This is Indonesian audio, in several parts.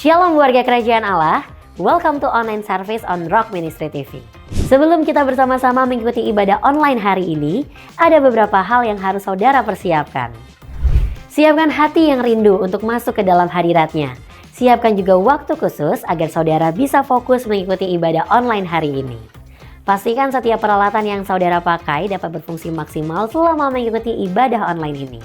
Shalom warga kerajaan Allah, welcome to online service on Rock Ministry TV. Sebelum kita bersama-sama mengikuti ibadah online hari ini, ada beberapa hal yang harus saudara persiapkan. Siapkan hati yang rindu untuk masuk ke dalam hadiratnya. Siapkan juga waktu khusus agar saudara bisa fokus mengikuti ibadah online hari ini. Pastikan setiap peralatan yang saudara pakai dapat berfungsi maksimal selama mengikuti ibadah online ini.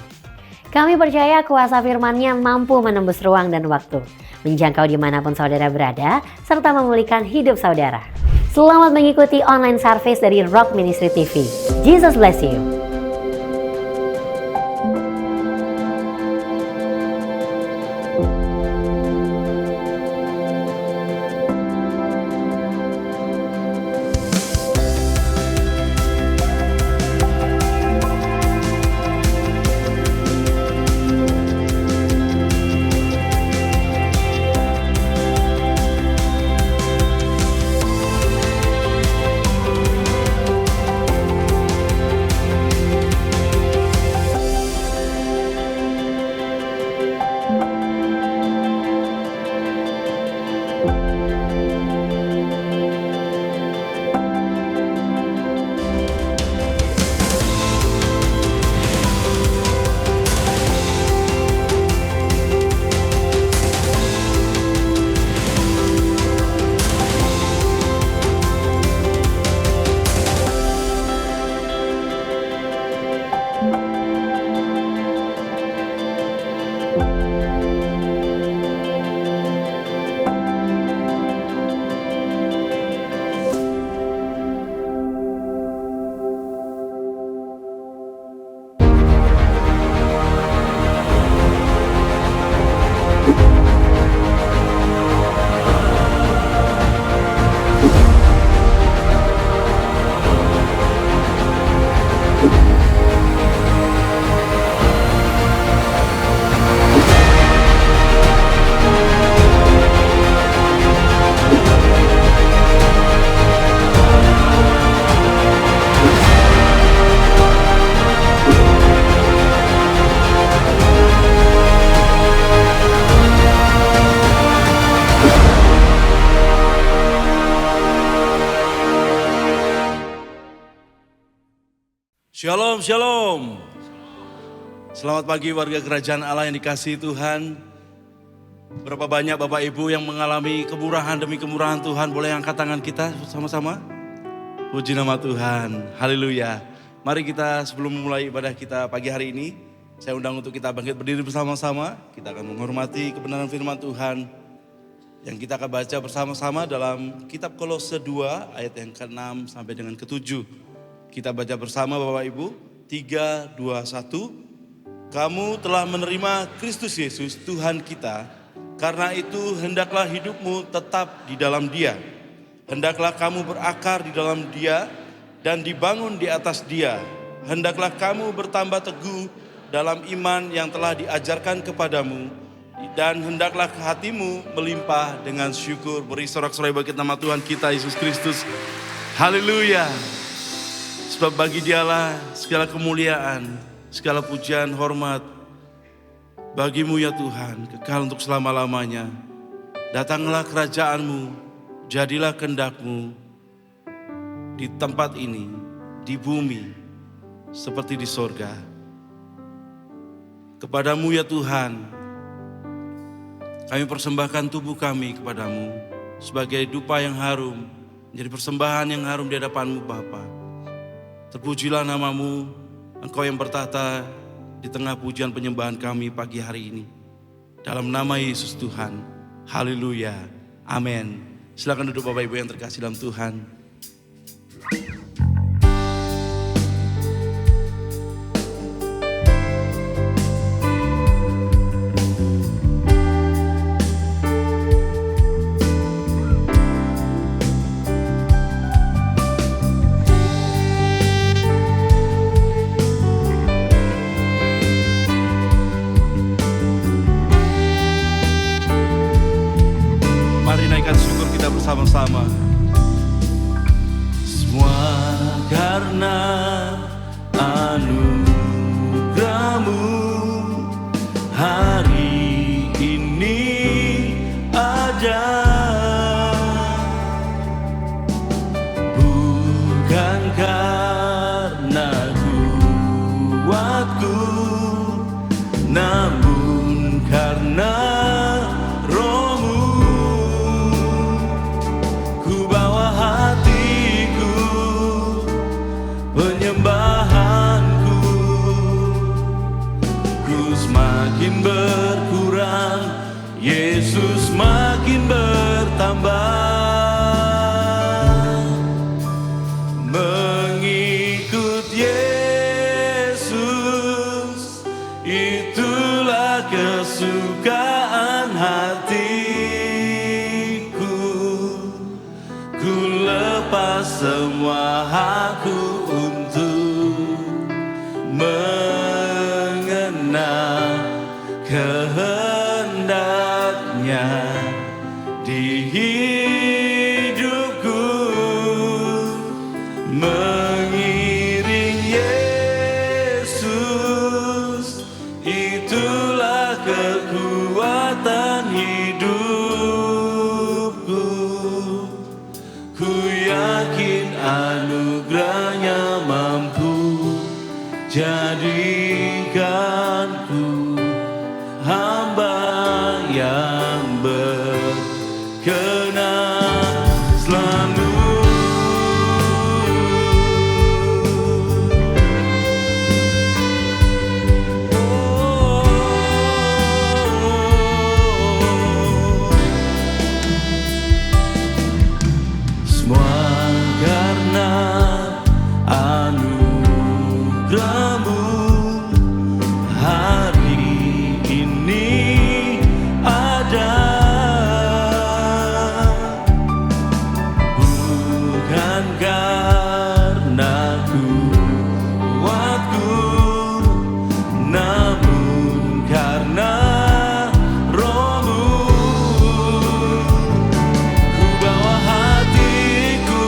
Kami percaya kuasa firman-Nya mampu menembus ruang dan waktu, menjangkau dimanapun saudara berada, serta memulihkan hidup saudara. Selamat mengikuti online service dari Rock Ministry TV. Jesus bless you. Shalom, shalom. Selamat pagi warga kerajaan Allah yang dikasihi Tuhan. Berapa banyak Bapak Ibu yang mengalami kemurahan demi kemurahan Tuhan. Boleh angkat tangan kita sama-sama? Puji nama Tuhan, haleluya. Mari kita sebelum memulai ibadah kita pagi hari ini, saya undang untuk kita bangkit berdiri bersama-sama. Kita akan menghormati kebenaran firman Tuhan yang kita akan baca bersama-sama dalam kitab Kolose 2 ayat yang ke-6 sampai dengan ke-7. Kita baca bersama Bapak Ibu, 3, 2, 1. Kamu telah menerima Kristus Yesus Tuhan kita, karena itu hendaklah hidupmu tetap di dalam Dia. Hendaklah kamu berakar di dalam Dia dan dibangun di atas Dia. Hendaklah kamu bertambah teguh dalam iman yang telah diajarkan kepadamu, dan hendaklah hatimu melimpah dengan syukur. Beri sorak-sorai bagi nama Tuhan kita Yesus Kristus. Haleluya. Sebab bagi Dialah segala kemuliaan, segala pujian, hormat bagimu ya Tuhan, kekal untuk selama-lamanya. Datanglah kerajaanmu, jadilah kehendak-Mu di tempat ini, di bumi, seperti di sorga. Kepadamu ya Tuhan, kami persembahkan tubuh kami kepadamu sebagai dupa yang harum, menjadi persembahan yang harum di hadapan-Mu Bapa. Terpujilah nama-Mu, Engkau yang bertahta di tengah pujian penyembahan kami pagi hari ini. Dalam nama Yesus Tuhan, haleluya, amin. Silakan duduk Bapak Ibu yang terkasih dalam Tuhan. Bersama-sama. Semua karena anugerah-Mu hari ini Yesus makin bertambah. Mengikut Yesus itulah kesukaan hatiku. Ku lepas semua hakku untuk mengenal kehendaknya di hidupku. Mengiring Yesus itulah kekuatan hidupku. Ku yakin anugerahnya mampu jadikanku hamba yang berkenan selalu. Semua karena anugerahmu hari ini ada. Bukan karena kuatku, namun karena Roh-Mu. Ku bawa hatiku,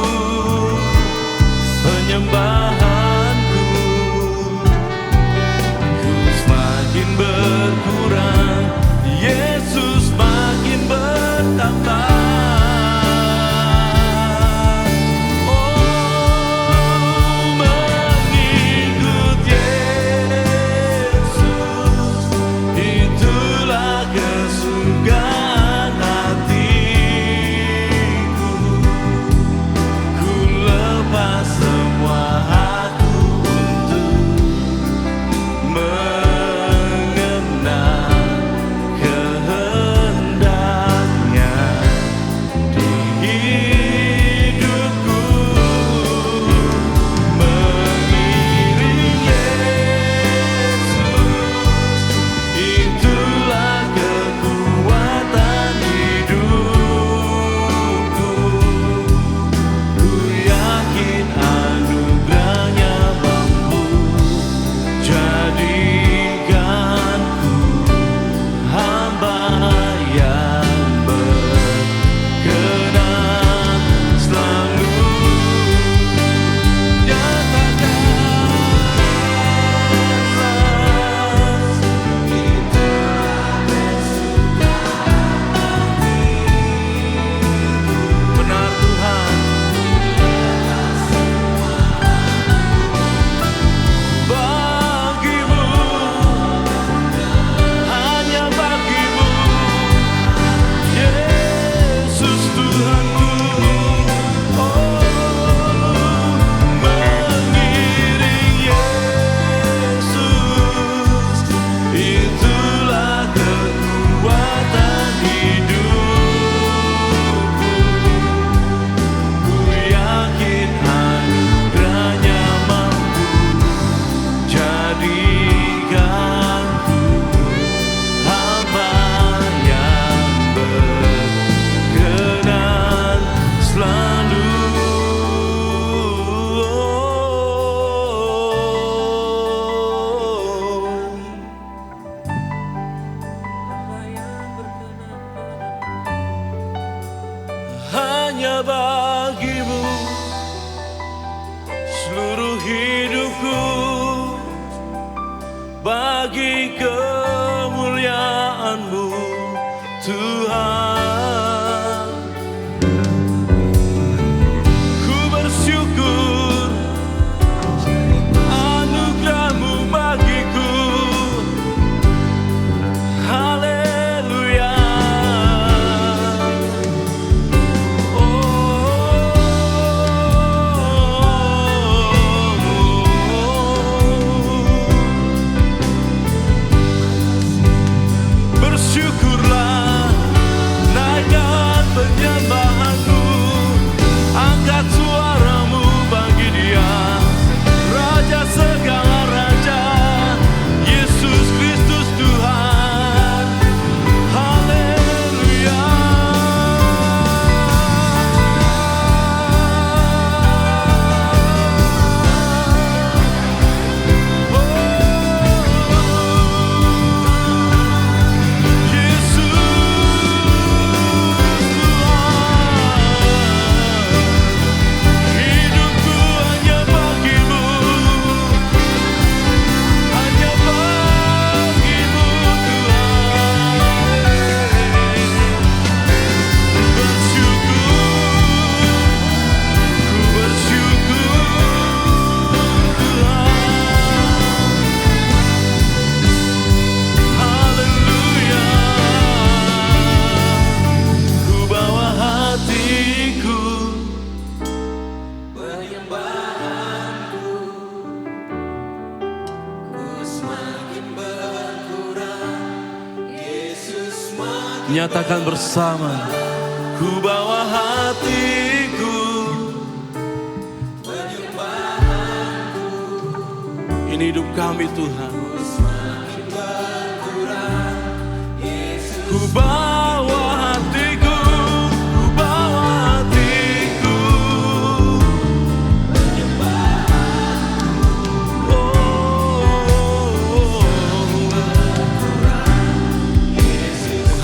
penyembahanku, ku semakin berkurang, Yesus makin bertambah. Mengikut Yesus itulah kesukaan hatiku. Ku lepas semua hakku untuk mengenal kehendaknya di hidupku. Mengiring Yesus itulah kekuatan hidupku. Ku yakin anugerahnya mampu jadikanku hamba yang berkenan selalu. Benar Tuhan, bagimu, hanya bagimu, Yesus Tuhanku. Mengiring Yesus itulah kekuatan hidupku. Ku yakin anugerahnya mampu jadikanku hamba yang berkenan selalu. Hanya bagimu seluruh hidupku, bagi kemuliaan-Mu Tuhan. Ku bersyukur anugerah-Mu bagiku. Haleluya. nyatakan bersama. Ku bawa hatiku, ini hidup kami Tuhan. Ku bawa hatiku, ku bawa hatiku.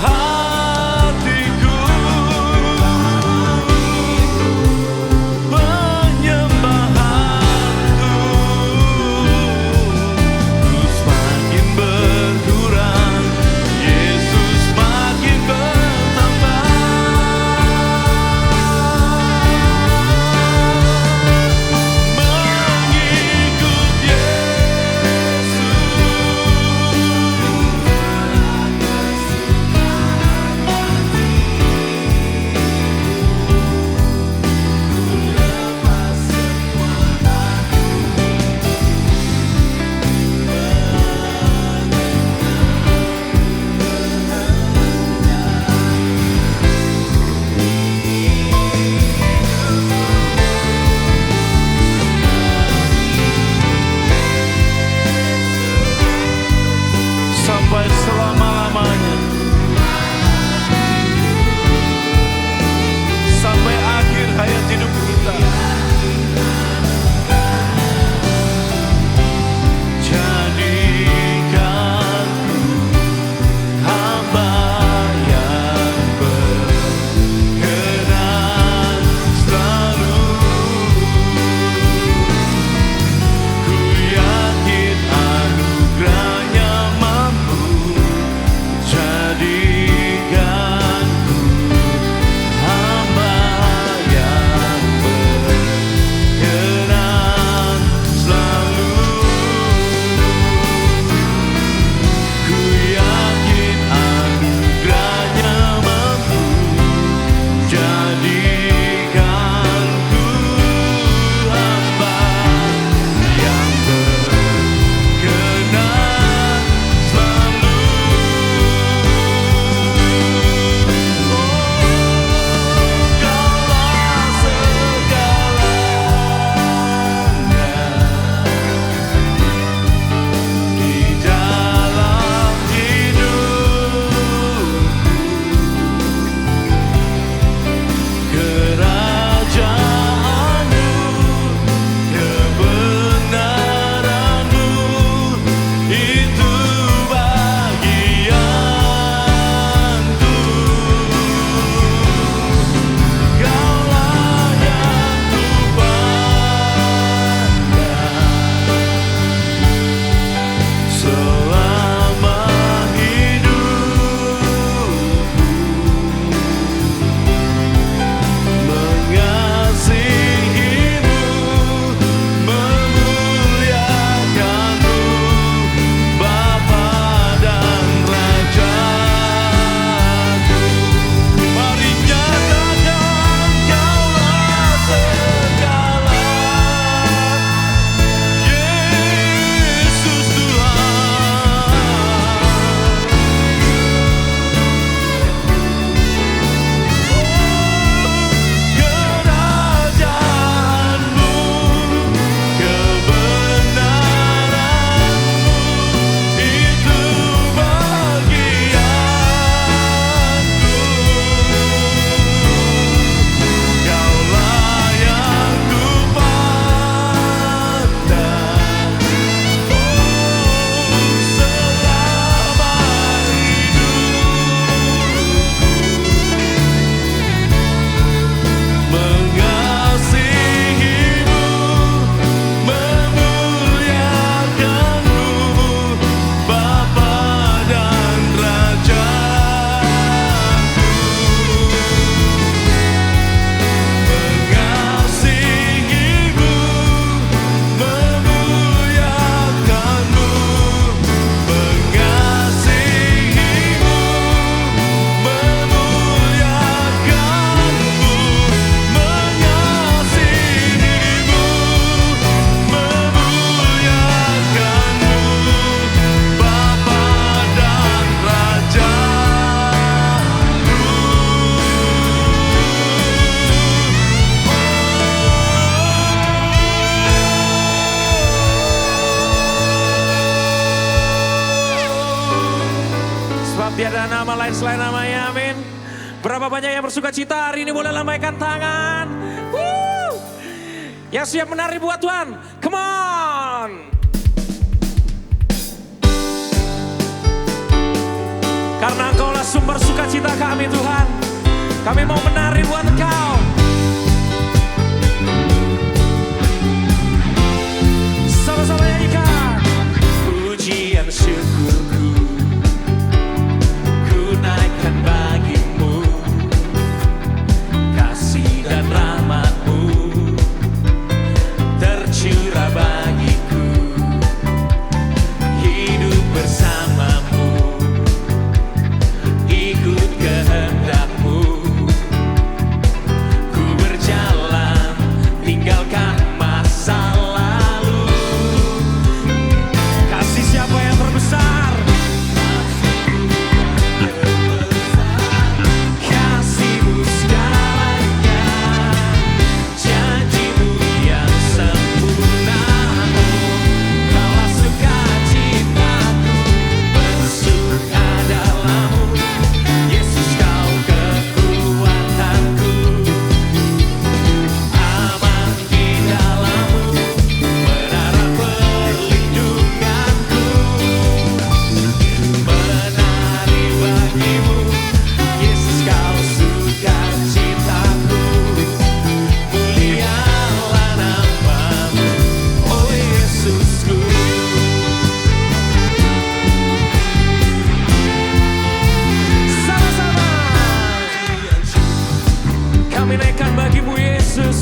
Hatiku penyembahanku, ku semakin berkurang, Yesus makin lain selain namanya, amin. Berapa banyak yang bersuka cita hari ini boleh lambaikan tangan. Woo! Yang siap menari buat Tuhan, come on. Karena Engkaulah sumber sukacita kami Tuhan, kami mau menari buat Engkau. Sama-sama nyanyikan. Pujian syukurku ku naikkan bagimu, kasih dan rahmat-Mu tercurah bagiku, hidup bersama-Mu, ikut kehendak-Mu, ku berjalan tinggalkan masa lalu. Kasih siapa yang terbesar? Kasih-Mu segalanya, janji-Mu yang sempurna. Kaulah sukacitaku, bersuka dalam-Mu. Yesus, Kau kekuatanku, aman di dalam-Mu, menara perlindunganku. Menari bagi-Mu, Yesus, Kau sukacitaku. Mulialah nama-Mu, oh Yesusku. Sama-sama kami naikkan bagi-Mu, Yesus.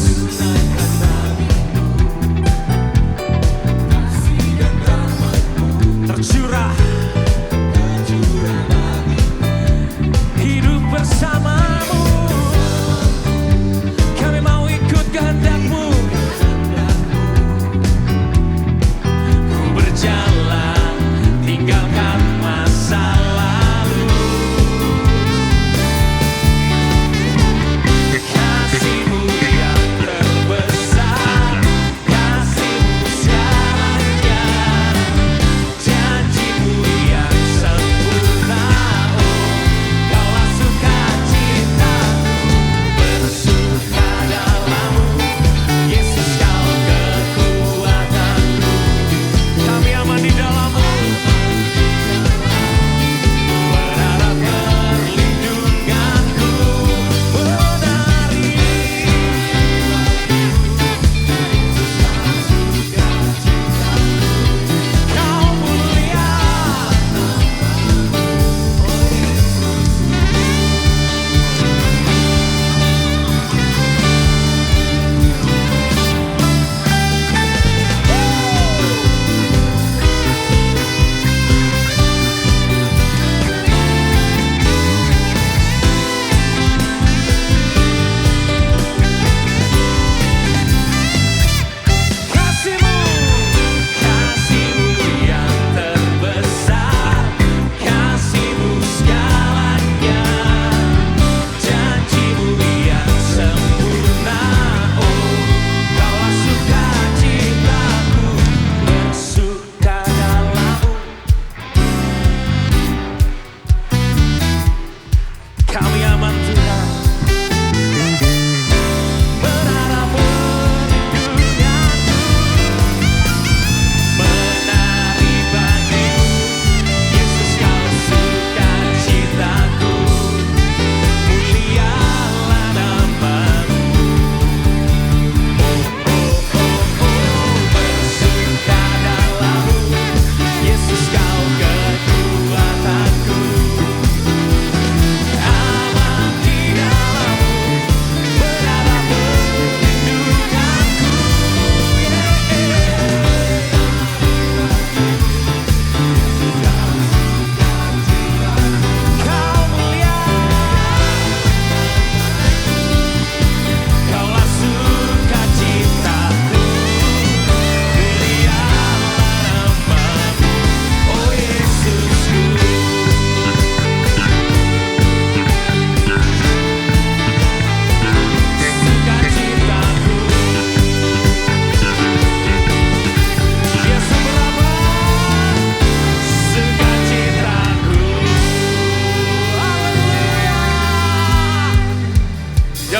Tercurah hidup bersama-Mu, kami mau ikut kehendak-Mu. Ku berjalan tinggalkan masa lalu. Kasih-Mu yang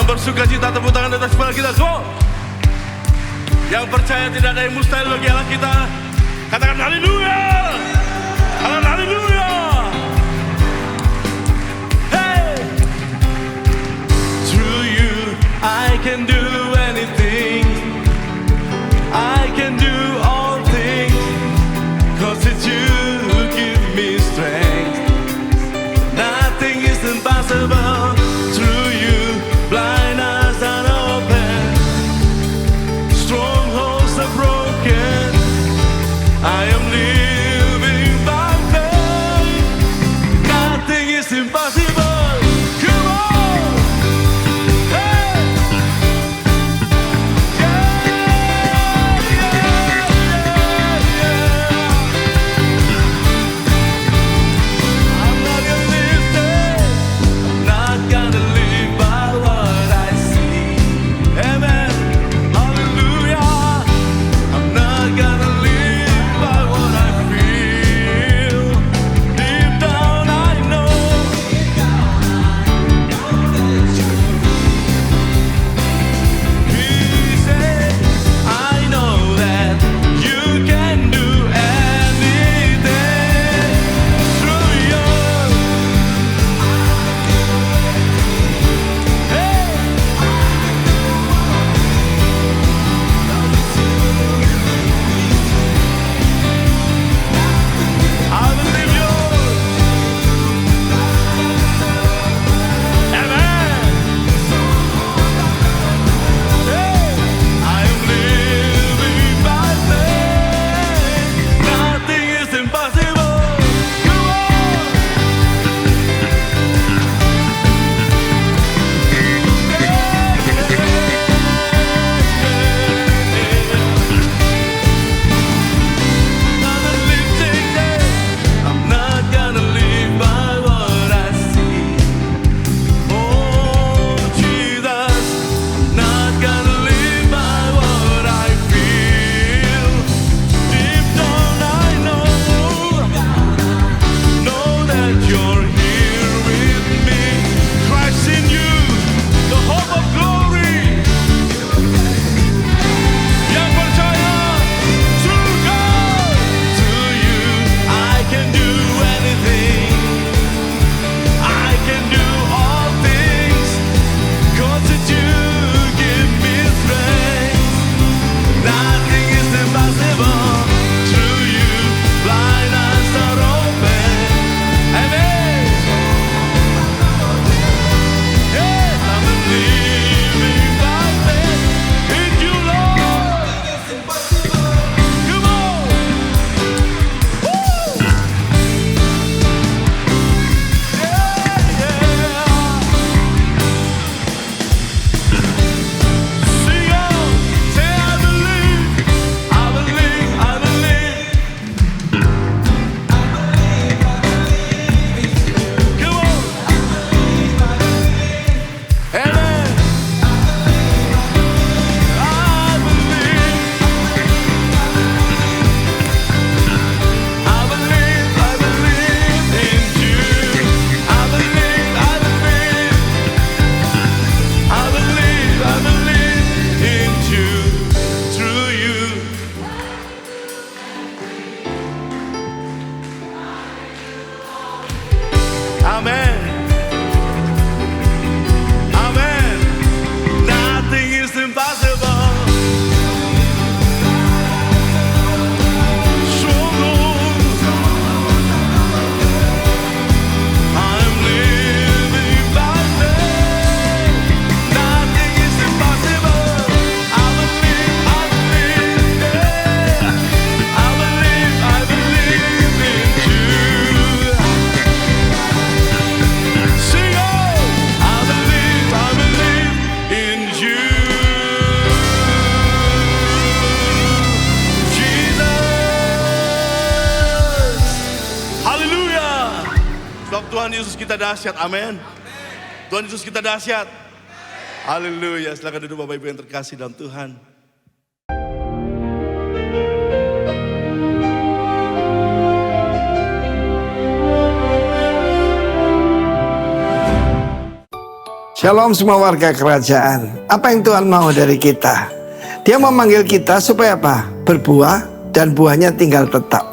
bersuka cita, tepuk tangan atas kepala kita semua. Yang percaya tidak ada yang mustahil bagi Allah kita. Katakan haleluya. Haleluya. Hey. Through you I can do anything. I can do all things. 'Cause it's you who give me strength. Nothing is impossible. Through you blind eyes are open. Strongholds are broken. I am living by faith. Nothing is impossible. Come on. Hey. Yeah, yeah, yeah. I'm not gonna live there. I'm not gonna live by what I see. Amen. Hallelujah. I'm not gonna live by what I feel. Deep down I know. He said, I know that you can do anything through you. Hey. I believe you. Amen. Hey. I am living by faith. Nothing is impossible. Come on. I'm not gonna live by what I see. Oh Jesus, I'm not gonna live by what I feel. Deep down I know that you're here with me. Christ in you, the hope of glory. Yang percaya to God, to you I can do anything. I can do all things. 'Cause it's you give me strength. Nothing is impossible. Through you blind eyes are open. Amen. Yes, I'm living by faith in you, Lord. Come on. Woo. Yeah, yeah. Sing on. Say I believe. I believe. I believe. Come on. Amen. I believe. I believe. I believe in you. I believe. I believe. I believe. I believe in you. Through you. Amen. Amen. Nothing is impossible. Strongholds. I'm living by faith. Nothing is impossible. I believe. I believe. Yeah. I believe in you. Sing on. I believe in you. Jesus. Haleluya. Sebab Tuhan Yesus kita dahsyat. Amin. Tuhan Yesus kita dahsyat. Haleluya. Silakan duduk Bapak Ibu yang terkasih dalam Tuhan. Shalom semua warga kerajaan. Apa yang Tuhan mau dari kita? Dia memanggil kita supaya apa? Berbuah dan buahnya tinggal tetap.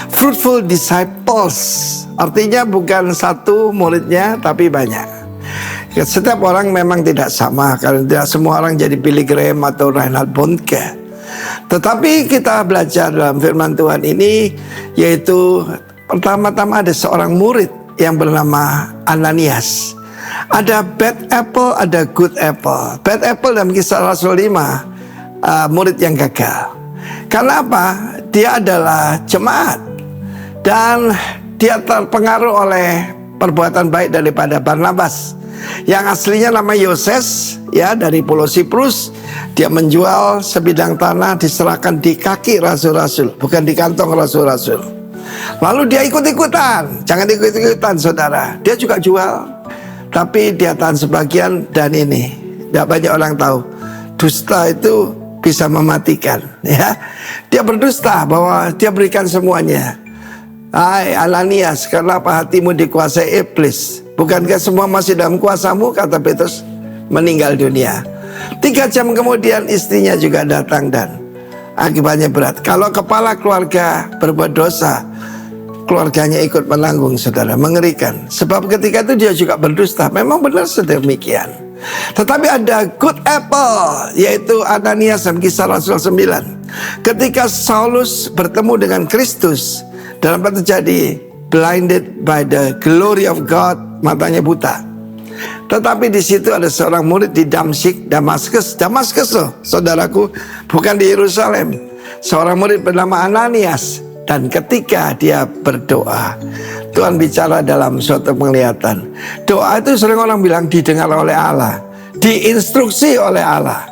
Fruitful disciples. Artinya bukan satu muridnya tapi banyak. Setiap orang memang tidak sama. Karena tidak semua orang jadi Billy Graham atau Reinhard Bonnke. Tetapi kita belajar dalam firman Tuhan ini, yaitu pertama-tama ada seorang murid yang bernama Ananias. Ada bad apple, ada good apple. Bad apple dalam Kisah Rasul 5, murid yang gagal. Karena apa? Dia adalah jemaat dan dia terpengaruh oleh perbuatan baik daripada Barnabas, yang aslinya nama Yoses, ya, dari Pulau Siprus. Dia menjual sebidang tanah, diserahkan di kaki rasul-rasul, bukan di kantong rasul-rasul. Lalu dia ikut-ikutan. Jangan ikut-ikutan saudara. Dia juga jual, tapi dia tahan sebagian. Dan ini tidak banyak orang tahu, dusta itu bisa mematikan, ya. Dia berdusta bahwa dia berikan semuanya. Hai Ananias, kenapa hatimu dikuasai iblis? Bukankah semua masih dalam kuasamu? Kata Petrus, meninggal dunia. 3 jam kemudian istrinya juga datang dan akibatnya berat. Kalau kepala keluarga berbuat dosa, keluarganya ikut menanggung, saudara. Mengerikan. Sebab ketika itu dia juga berdusta. Memang benar sedemikian. Tetapi ada good apple, yaitu Ananias dalam Kisah Rasul 9. Ketika Saulus bertemu dengan Kristus, dan apa terjadi? Blinded by the glory of God, matanya buta. Tetapi di situ ada seorang murid di Damaskus loh, saudaraku, bukan di Yerusalem. Seorang murid bernama Ananias. Dan ketika dia berdoa, Tuhan bicara dalam suatu penglihatan. Doa itu sering orang bilang didengar oleh Allah, diinstruksi oleh Allah.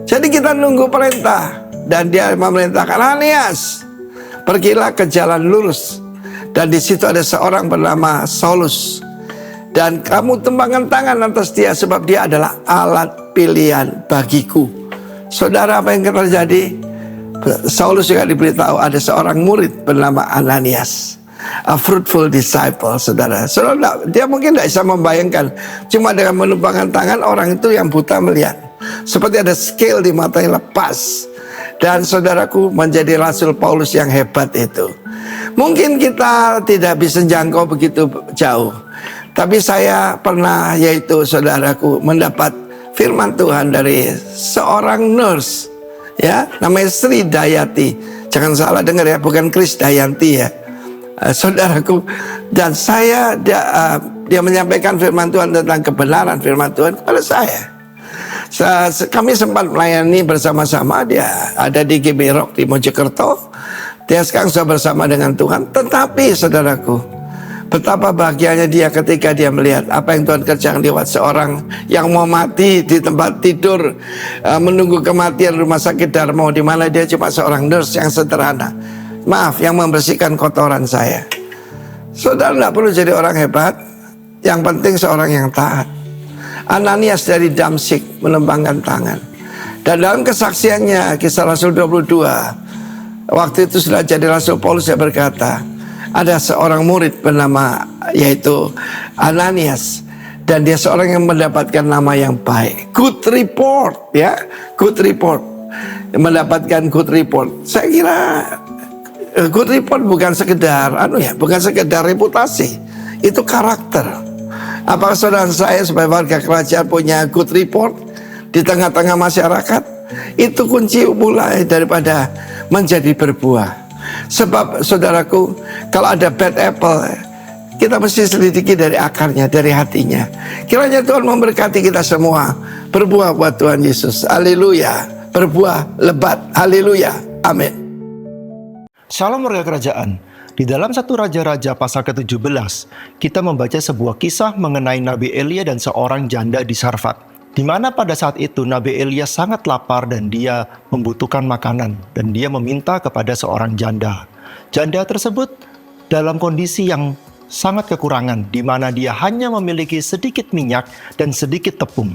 Jadi kita nunggu perintah. Dan dia memerintahkan, Ananias, pergilah ke jalan lurus. Dan di situ ada seorang bernama Saulus. Dan kamu tembangkan tangan atas dia, sebab dia adalah alat pilihan bagiku. Saudara, apa yang terjadi? Saulus juga diberitahu ada seorang murid bernama Ananias, a fruitful disciple, saudara. Saudara, dia mungkin tidak bisa membayangkan, cuma dengan menumpangkan tangan orang itu yang buta melihat. Seperti ada scale di matanya lepas. Dan saudaraku, menjadi Rasul Paulus yang hebat itu. Mungkin kita tidak bisa jangkau begitu jauh, tapi saya pernah, yaitu saudaraku, mendapat firman Tuhan dari seorang nurse, ya, namanya Sri Dayati. Jangan salah dengar ya, bukan Kris Dayanti ya, saudaraku. Dan dia menyampaikan firman Tuhan tentang kebenaran firman Tuhan kepada saya. Kami sempat melayani bersama-sama. Dia ada di GB Rock di Mojokerto. Dia sekarang sudah bersama dengan Tuhan. Tetapi saudaraku, betapa bahagianya dia ketika dia melihat apa yang Tuhan kerjakan lewat seorang yang mau mati di tempat tidur, menunggu kematian rumah sakit Darmo, di mana dia cuma seorang nurse yang sederhana. Maaf, yang membersihkan kotoran saya. Saudara tidak perlu jadi orang hebat, yang penting seorang yang taat. Ananias dari Damaskus menembangkan tangan. Dan dalam kesaksiannya, Kisah Rasul 22, waktu itu sudah jadi Rasul Paulus, yang berkata, ada seorang murid bernama, yaitu Ananias, dan dia seorang yang mendapatkan nama yang baik. Good report, ya, good report. Mendapatkan good report. Saya kira good report bukan sekedar bukan sekedar reputasi, itu karakter. Apakah saudara saya sebagai warga kerajaan punya good report di tengah-tengah masyarakat? Itu kunci mulai daripada menjadi berbuah. Sebab saudaraku, kalau ada bad apple, kita mesti selidiki dari akarnya, dari hatinya. Kiranya Tuhan memberkati kita semua. Berbuah buat Tuhan Yesus. Haleluya. Berbuah lebat. Haleluya. Amin. Shalom warga kerajaan. Di dalam 1 Raja-Raja pasal ke-17, kita membaca sebuah kisah mengenai Nabi Elia dan seorang janda di Sarfat. Di mana pada saat itu Nabi Elia sangat lapar dan dia membutuhkan makanan. Dan dia meminta kepada seorang janda. Janda tersebut dalam kondisi yang sangat kekurangan, di mana dia hanya memiliki sedikit minyak dan sedikit tepung.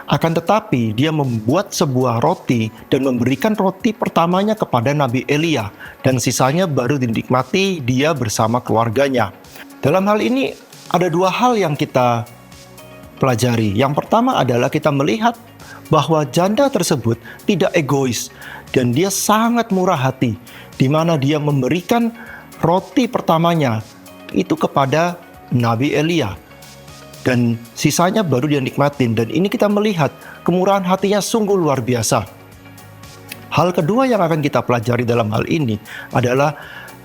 Akan tetapi dia membuat sebuah roti dan memberikan roti pertamanya kepada Nabi Elia, dan sisanya baru dinikmati dia bersama keluarganya. Dalam hal ini ada dua hal yang kita pelajari. Yang pertama adalah kita melihat bahwa janda tersebut tidak egois dan dia sangat murah hati, di mana dia memberikan roti pertamanya itu kepada Nabi Elia. Dan sisanya baru dia nikmatin. Dan ini kita melihat kemurahan hatinya sungguh luar biasa. Hal kedua yang akan kita pelajari dalam hal ini adalah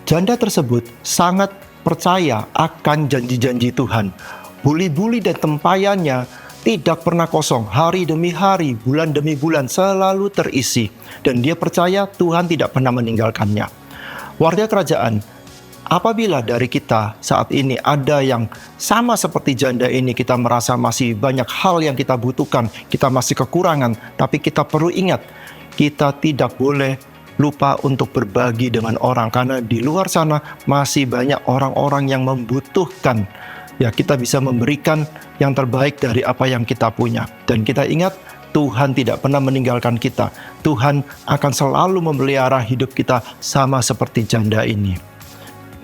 janda tersebut sangat percaya akan janji-janji Tuhan. Buli-buli dan tempayannya tidak pernah kosong. Hari demi hari, bulan demi bulan selalu terisi. Dan dia percaya Tuhan tidak pernah meninggalkannya. Warga kerajaan, apabila dari kita saat ini ada yang sama seperti janda ini, kita merasa masih banyak hal yang kita butuhkan, kita masih kekurangan, tapi kita perlu ingat, kita tidak boleh lupa untuk berbagi dengan orang, karena di luar sana masih banyak orang-orang yang membutuhkan. Ya, kita bisa memberikan yang terbaik dari apa yang kita punya. Dan kita ingat, Tuhan tidak pernah meninggalkan kita. Tuhan akan selalu memelihara hidup kita sama seperti janda ini.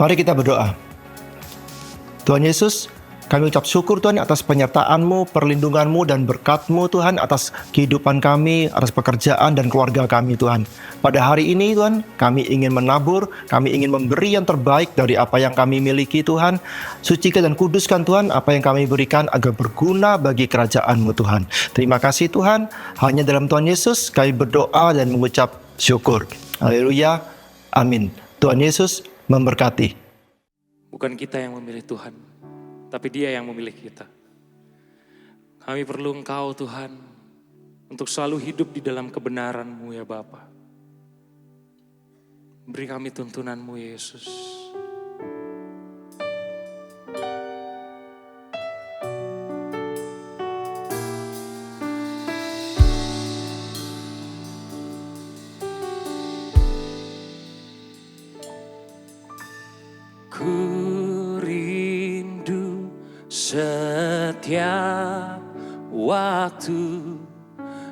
Mari kita berdoa. Tuhan Yesus, kami ucap syukur Tuhan atas penyertaan-Mu, perlindungan-Mu, dan berkat-Mu Tuhan atas kehidupan kami, atas pekerjaan dan keluarga kami Tuhan. Pada hari ini Tuhan, kami ingin menabur, kami ingin memberi yang terbaik dari apa yang kami miliki Tuhan. Sucikan dan kuduskan Tuhan apa yang kami berikan agar berguna bagi kerajaan-Mu Tuhan. Terima kasih Tuhan, hanya dalam Tuhan Yesus kami berdoa dan mengucap syukur. Haleluya, amin. Tuhan Yesus memberkati. Bukan kita yang memilih Tuhan, tapi Dia yang memilih kita. Kami perlu Engkau Tuhan, untuk selalu hidup di dalam kebenaran-Mu ya Bapa. Beri kami tuntunan-Mu Yesus. Ku rindu setiap waktu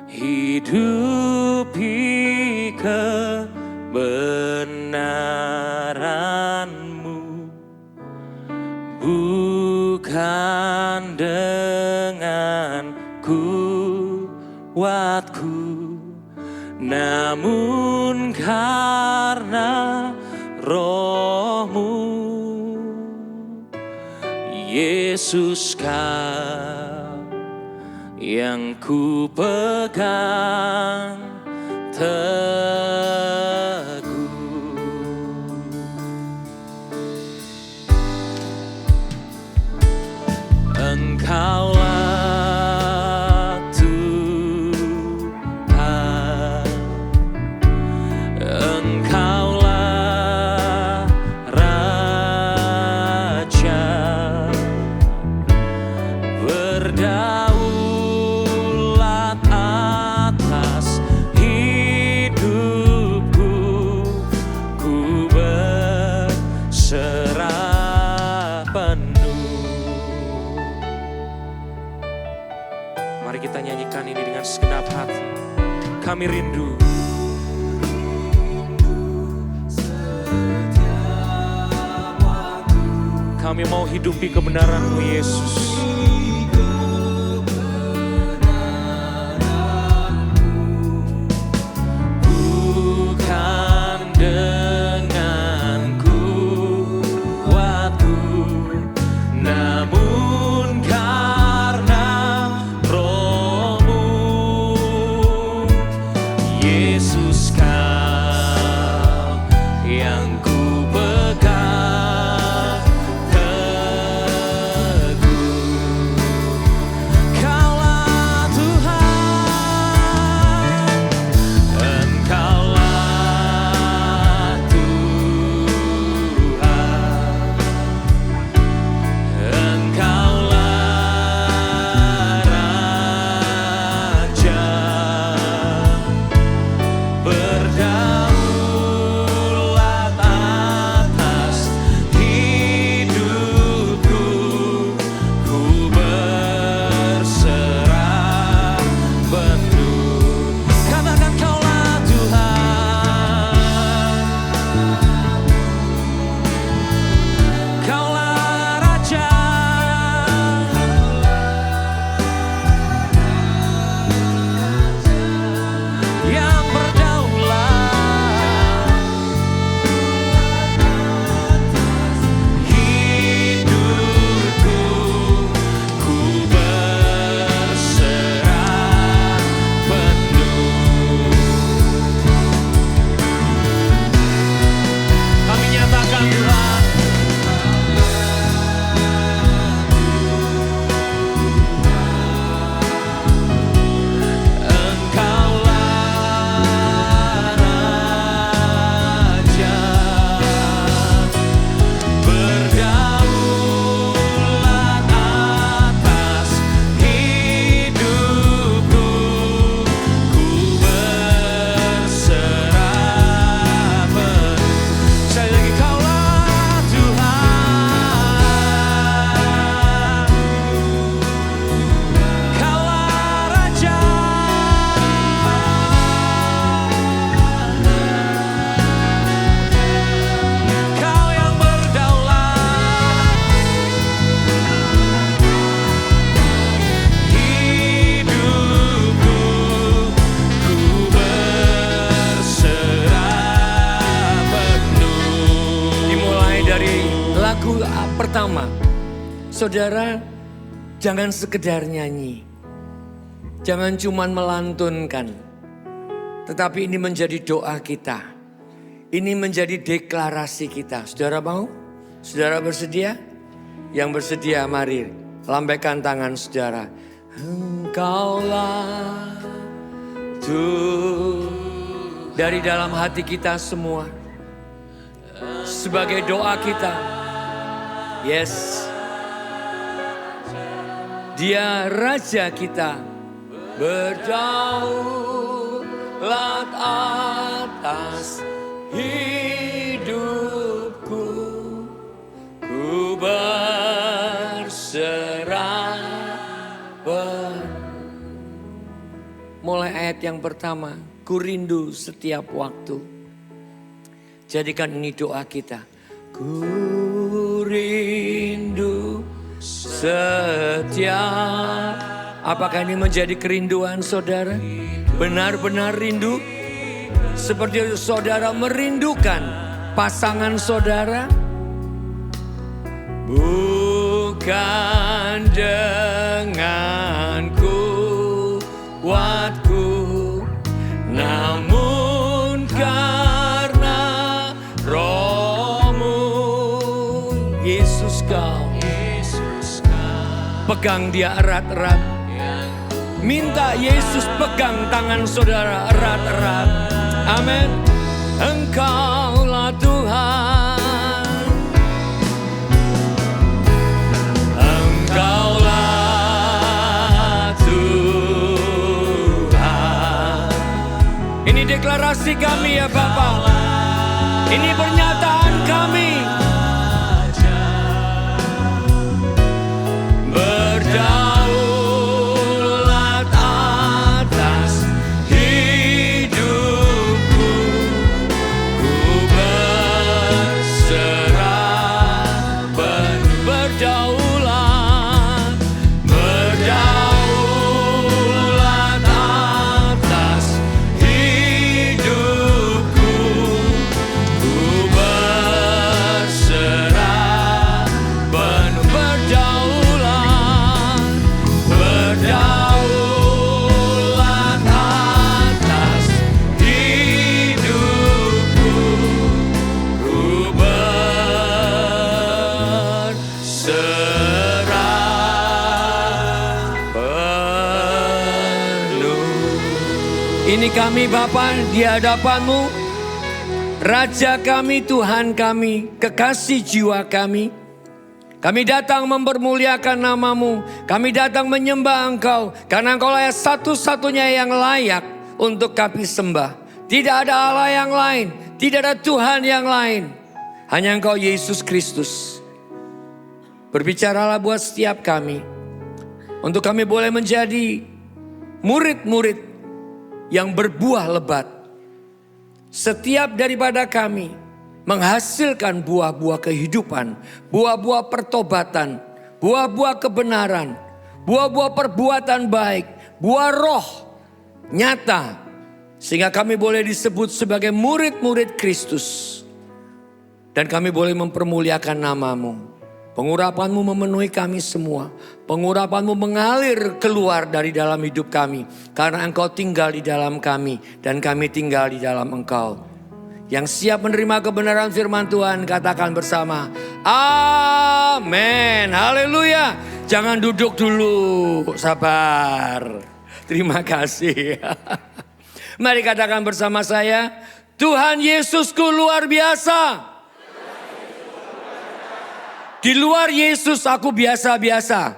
hidupi kebenaran-Mu, bukan dengan kuatku, namun karena Roh-Mu. Yesus, Kau yang ku pegang teguh. Engkaulah Tuhan, Engkaulah Raja, berdaulat atas hidupku, ku berserah penuh. Mari kita nyanyikan ini dengan segenap hati. Kami rindu. Kami mau hidupi kebenaran-Mu Yesus. Bukan dengan kuatku, namun karena Roh-Mu. Yesus, Kau yang ku pegang teguh. Saudara, jangan sekedar nyanyi. Jangan cuman melantunkan. Tetapi ini menjadi doa kita. Ini menjadi deklarasi kita. Saudara mau? Saudara bersedia? Yang bersedia mari lambaikan tangan saudara. Engkaulah Tuhan. Dari dalam hati kita semua. Sebagai doa kita. Yes. Dia Raja kita. Berdaulat atas hidupku. Ku berserah. Mulai ayat yang pertama. Ku rindu setiap waktu. Jadikan ini doa kita. Ku rindu setiap. Apakah ini menjadi kerinduan saudara? Benar-benar rindu? Seperti saudara merindukan pasangan saudara? Bukan dengan kuatku, namun karena Roh-Mu. Yesus kau pegang dia erat-erat. Minta Yesus pegang tangan saudara erat-erat. Amin. Engkaulah Tuhan. Engkaulah Tuhan. Ini deklarasi kami ya Bapa. Ini pernyataan kami. Berdaulat atas hidupku. Ku berserah berdaulat. Berdaulat atas hidupku. Ku berserah penuh berdaulat. Berdaulat atas hidupku. Ku berserah penuh. Ini kami Bapa di hadapan-Mu. Raja kami, Tuhan kami, kekasih jiwa kami. Kami datang mempermuliakan nama-Mu. Kami datang menyembah Engkau. Karena Engkau lah satu-satunya yang layak untuk kami sembah. Tidak ada Allah yang lain. Tidak ada Tuhan yang lain. Hanya Engkau Yesus Kristus. Berbicaralah buat setiap kami. Untuk kami boleh menjadi murid-murid yang berbuah lebat. Setiap daripada kami menghasilkan buah-buah kehidupan, buah-buah pertobatan, buah-buah kebenaran, buah-buah perbuatan baik, buah roh nyata. Sehingga kami boleh disebut sebagai murid-murid Kristus. Dan kami boleh mempermuliakan nama-Mu. Pengurapan-Mu memenuhi kami semua. Pengurapan-Mu mengalir keluar dari dalam hidup kami. Karena Engkau tinggal di dalam kami. Dan kami tinggal di dalam Engkau. Yang siap menerima kebenaran firman Tuhan, katakan bersama. Amin. Haleluya. Jangan duduk dulu. Sabar. Terima kasih. Mari katakan bersama saya. Tuhan Yesusku luar biasa. Di luar Yesus aku biasa-biasa.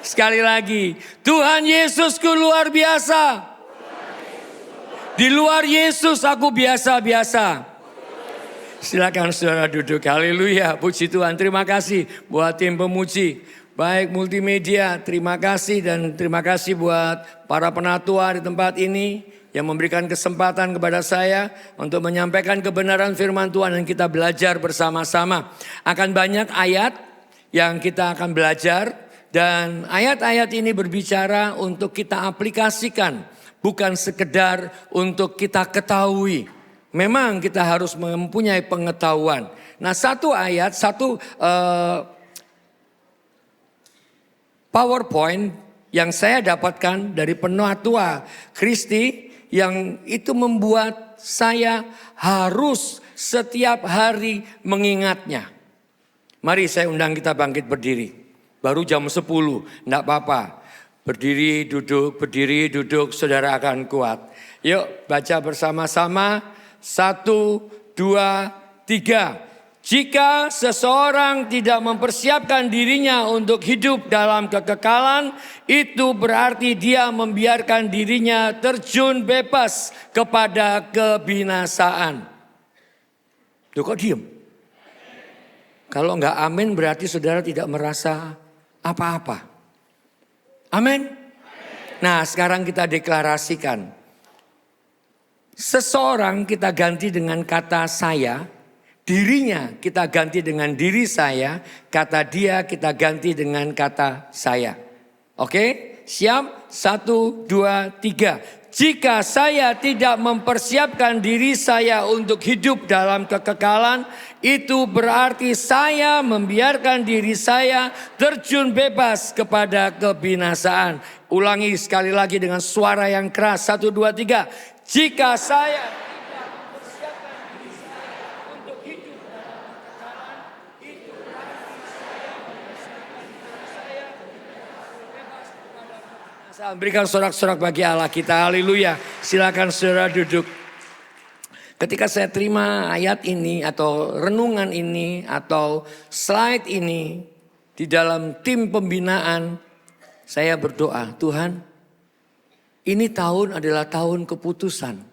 Sekali lagi. Tuhan Yesusku luar biasa. Di luar Yesus aku biasa-biasa. Silakan saudara duduk. Haleluya. Puji Tuhan. Terima kasih buat tim pemuji. Baik multimedia. Terima kasih. Dan terima kasih buat para penatua di tempat ini. Yang memberikan kesempatan kepada saya untuk menyampaikan kebenaran firman Tuhan dan kita belajar bersama-sama. Akan banyak ayat yang kita akan belajar dan ayat-ayat ini berbicara untuk kita aplikasikan. Bukan sekedar untuk kita ketahui. Memang kita harus mempunyai pengetahuan. Nah satu ayat, satu PowerPoint yang saya dapatkan dari penatua Kristi yang itu membuat saya harus setiap hari mengingatnya. Mari saya undang kita bangkit berdiri. Baru jam 10, enggak apa-apa. Berdiri, duduk, saudara akan kuat. Yuk baca bersama-sama. 1, 2, 3. Jika seseorang tidak mempersiapkan dirinya untuk hidup dalam kekekalan, itu berarti dia membiarkan dirinya terjun bebas kepada kebinasaan. Duh, kok diem? Kalau enggak amin berarti saudara tidak merasa apa-apa. Amin. Nah, sekarang kita deklarasikan. Seseorang kita ganti dengan kata saya, dirinya kita ganti dengan diri saya, kata dia kita ganti dengan kata saya. Oke? Siap? 1, 2, 3. Jika saya tidak mempersiapkan diri saya untuk hidup dalam kekekalan, itu berarti saya membiarkan diri saya terjun bebas kepada kebinasaan. Ulangi sekali lagi dengan suara yang keras. 1, 2, 3. Jika saya tidak mempersiapkan diri saya untuk hidup dalam kekekalan, itu berarti saya mempersiapkan diri saya bebas kepada kebinasaan. Berikan sorak-sorak bagi Allah kita. Haleluya. Silakan saudara duduk. Ketika saya terima ayat ini atau renungan ini atau slide ini di dalam tim pembinaan, saya berdoa, Tuhan, ini tahun adalah tahun keputusan.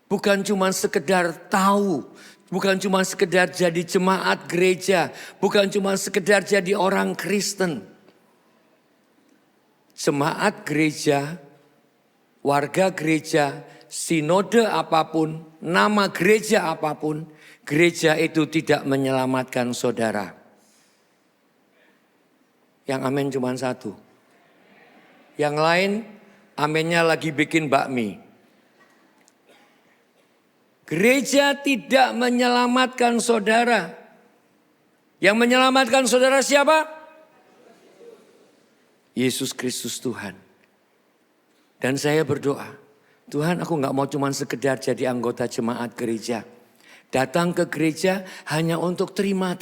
Bukan cuma sekedar tahu, bukan cuma sekedar jadi jemaat gereja, bukan cuma sekedar jadi orang Kristen. Jemaat gereja, warga gereja, sinode apapun, nama gereja apapun, gereja itu tidak menyelamatkan saudara. Yang amin cuma satu. Yang lain amennya lagi bikin bakmi. Gereja tidak menyelamatkan saudara. Yang menyelamatkan saudara siapa? Yesus Kristus Tuhan. Dan saya berdoa, Tuhan, aku gak mau cuma sekedar jadi anggota jemaat gereja. Datang ke gereja hanya untuk terima.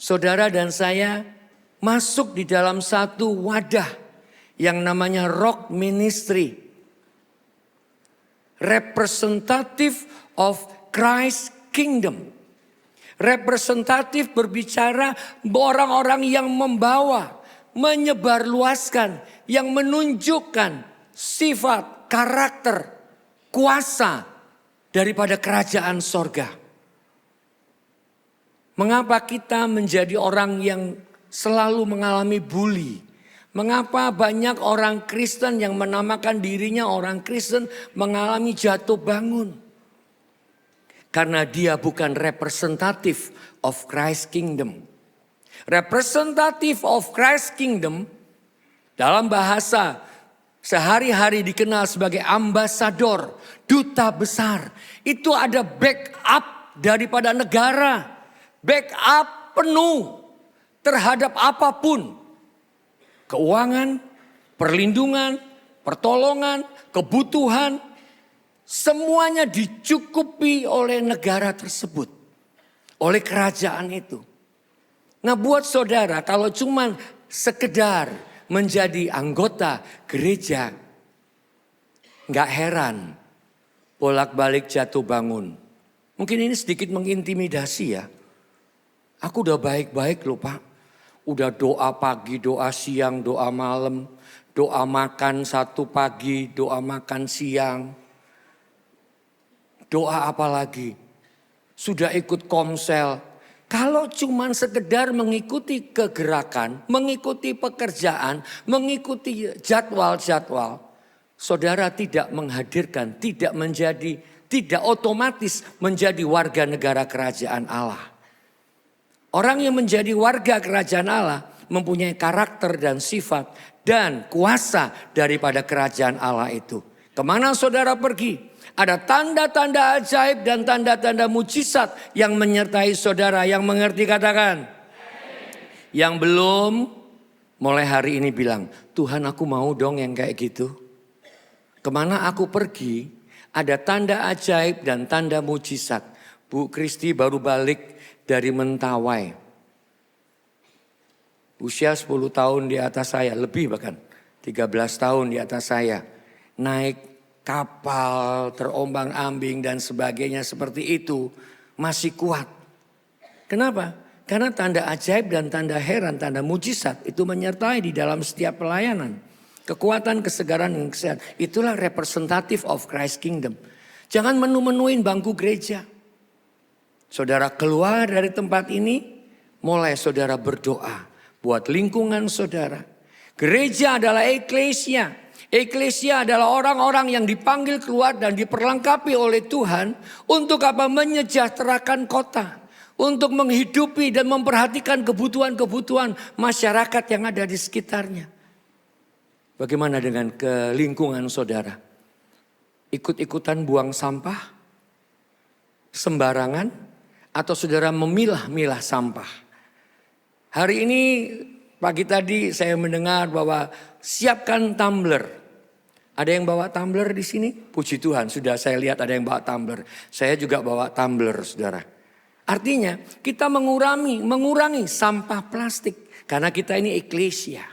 Saudara dan saya masuk di dalam satu wadah yang namanya Rock Ministry. Representative of Christ Kingdom. Representatif berbicara orang-orang yang membawa, menyebarluaskan, yang menunjukkan sifat, karakter, kuasa daripada kerajaan sorga. Mengapa kita menjadi orang yang selalu mengalami bully? Mengapa banyak orang Kristen yang menamakan dirinya orang Kristen mengalami jatuh bangun? Karena dia bukan representative of Christ Kingdom. Representative of Christ Kingdom dalam bahasa sehari-hari dikenal sebagai ambasador, duta besar. Itu ada backup daripada negara. Backup penuh terhadap apapun. Keuangan, perlindungan, pertolongan, kebutuhan. Semuanya dicukupi oleh negara tersebut. Oleh kerajaan itu. Nah buat saudara kalau cuma sekedar menjadi anggota gereja. Gak heran bolak-balik jatuh bangun. Mungkin ini sedikit mengintimidasi ya. Aku udah baik-baik loh Pak. Udah doa pagi, doa siang, doa malam. Doa makan satu pagi, doa makan siang. Doa apa lagi? Sudah ikut komsel. Kalau cuma sekedar mengikuti kegerakan, mengikuti pekerjaan, mengikuti jadwal-jadwal. Saudara tidak menghadirkan, tidak otomatis menjadi warga negara kerajaan Allah. Orang yang menjadi warga kerajaan Allah mempunyai karakter dan sifat dan kuasa daripada kerajaan Allah itu. Kemana saudara pergi? Ada tanda-tanda ajaib dan tanda-tanda mujizat yang menyertai saudara. Yang mengerti katakan. Yang belum mulai hari ini bilang, Tuhan aku mau dong yang kayak gitu. Kemana aku pergi ada tanda ajaib dan tanda mujizat. Bu Kristi baru balik dari Mentawai. Usia 10 tahun di atas saya, lebih bahkan 13 tahun di atas saya. Naik kapal, terombang-ambing dan sebagainya seperti itu. Masih kuat. Kenapa? Karena tanda ajaib dan tanda heran, tanda mujizat itu menyertai di dalam setiap pelayanan. Kekuatan, kesegaran, dan kesehatan. Itulah representative of Christ Kingdom. Jangan menu-menuin bangku gereja. Saudara keluar dari tempat ini, mulai saudara berdoa buat lingkungan saudara. Gereja adalah eklesia. Eklesia adalah orang-orang yang dipanggil keluar dan diperlengkapi oleh Tuhan untuk apa? Menyejahterakan kota. Untuk menghidupi dan memperhatikan kebutuhan-kebutuhan masyarakat yang ada di sekitarnya. Bagaimana dengan ke lingkungan saudara? Ikut-ikutan buang sampah? Sembarangan? Atau saudara memilah-milah sampah? Hari ini pagi tadi saya mendengar bahwa siapkan tumbler. Ada yang bawa tumbler di sini? Puji Tuhan, sudah saya lihat ada yang bawa tumbler. Saya juga bawa tumbler, saudara. Artinya kita mengurangi sampah plastik. Karena kita ini eklesia.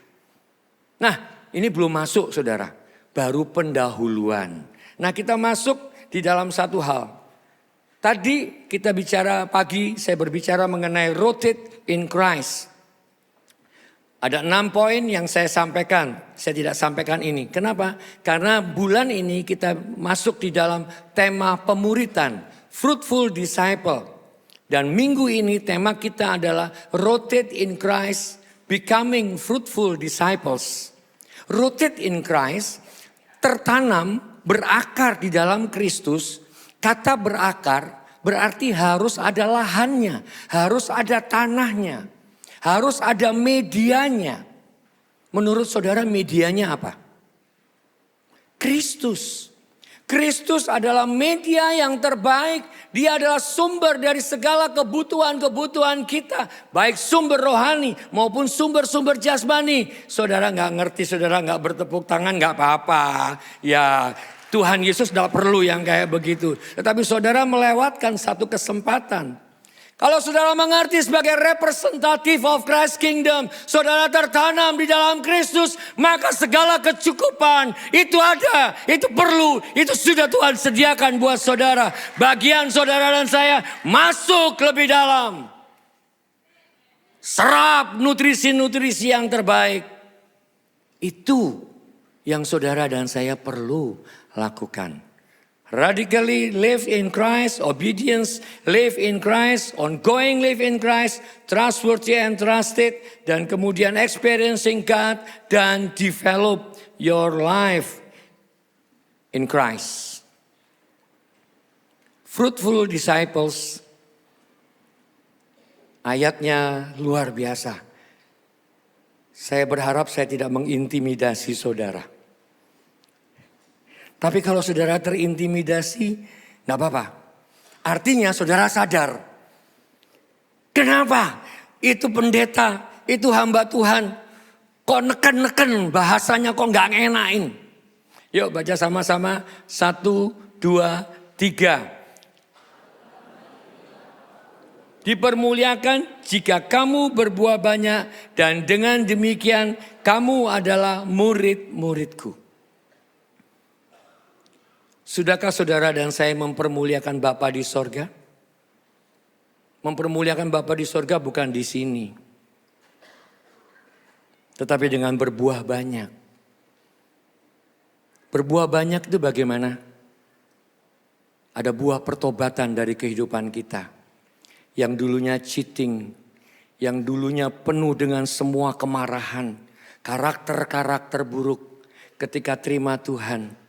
Nah ini belum masuk saudara. Baru pendahuluan. Nah kita masuk di dalam satu hal. Tadi kita bicara pagi, saya berbicara mengenai rooted in Christ. Ada 6 poin yang saya sampaikan. Saya tidak sampaikan ini. Kenapa? Karena bulan ini kita masuk di dalam tema pemuritan. Fruitful disciple. Dan minggu ini tema kita adalah rooted in Christ, becoming fruitful disciples. Rooted in Christ, tertanam, berakar di dalam Kristus. Kata berakar berarti harus ada lahannya, harus ada tanahnya, harus ada medianya. Menurut saudara medianya apa? Kristus. Kristus adalah media yang terbaik. Dia adalah sumber dari segala kebutuhan-kebutuhan kita. Baik sumber rohani maupun sumber-sumber jasmani. Saudara gak ngerti, saudara gak bertepuk tangan gak apa-apa. Ya Tuhan Yesus gak perlu yang kayak begitu. Tetapi saudara melewatkan satu kesempatan. Kalau saudara mengerti sebagai representative of Christ Kingdom, saudara tertanam di dalam Kristus, maka segala kecukupan itu ada, itu perlu, itu sudah Tuhan sediakan buat saudara. Bagian saudara dan saya masuk lebih dalam. Serap nutrisi-nutrisi yang terbaik. Itu yang saudara dan saya perlu lakukan. Radically live in Christ, obedience, live in Christ, ongoing live in Christ, trustworthy and trusted, dan kemudian experiencing God, dan develop your life in Christ. Fruitful disciples, ayatnya luar biasa. Saya berharap saya tidak mengintimidasi saudara. Tapi kalau saudara terintimidasi, gak apa-apa. Artinya saudara sadar. Kenapa? Itu pendeta, itu hamba Tuhan. Kok neken-neken bahasanya kok gak ngenain. Yuk baca sama-sama. 1, 2, 3. Dipermuliakan jika kamu berbuah banyak. Dan dengan demikian kamu adalah murid-muridku. Sudahkah saudara dan saya mempermuliakan Bapa di sorga? Mempermuliakan Bapa di sorga bukan di sini. Tetapi dengan berbuah banyak. Berbuah banyak itu bagaimana? Ada buah pertobatan dari kehidupan kita. Yang dulunya cheating. Yang dulunya penuh dengan semua kemarahan. Karakter-karakter buruk. Ketika terima Tuhan.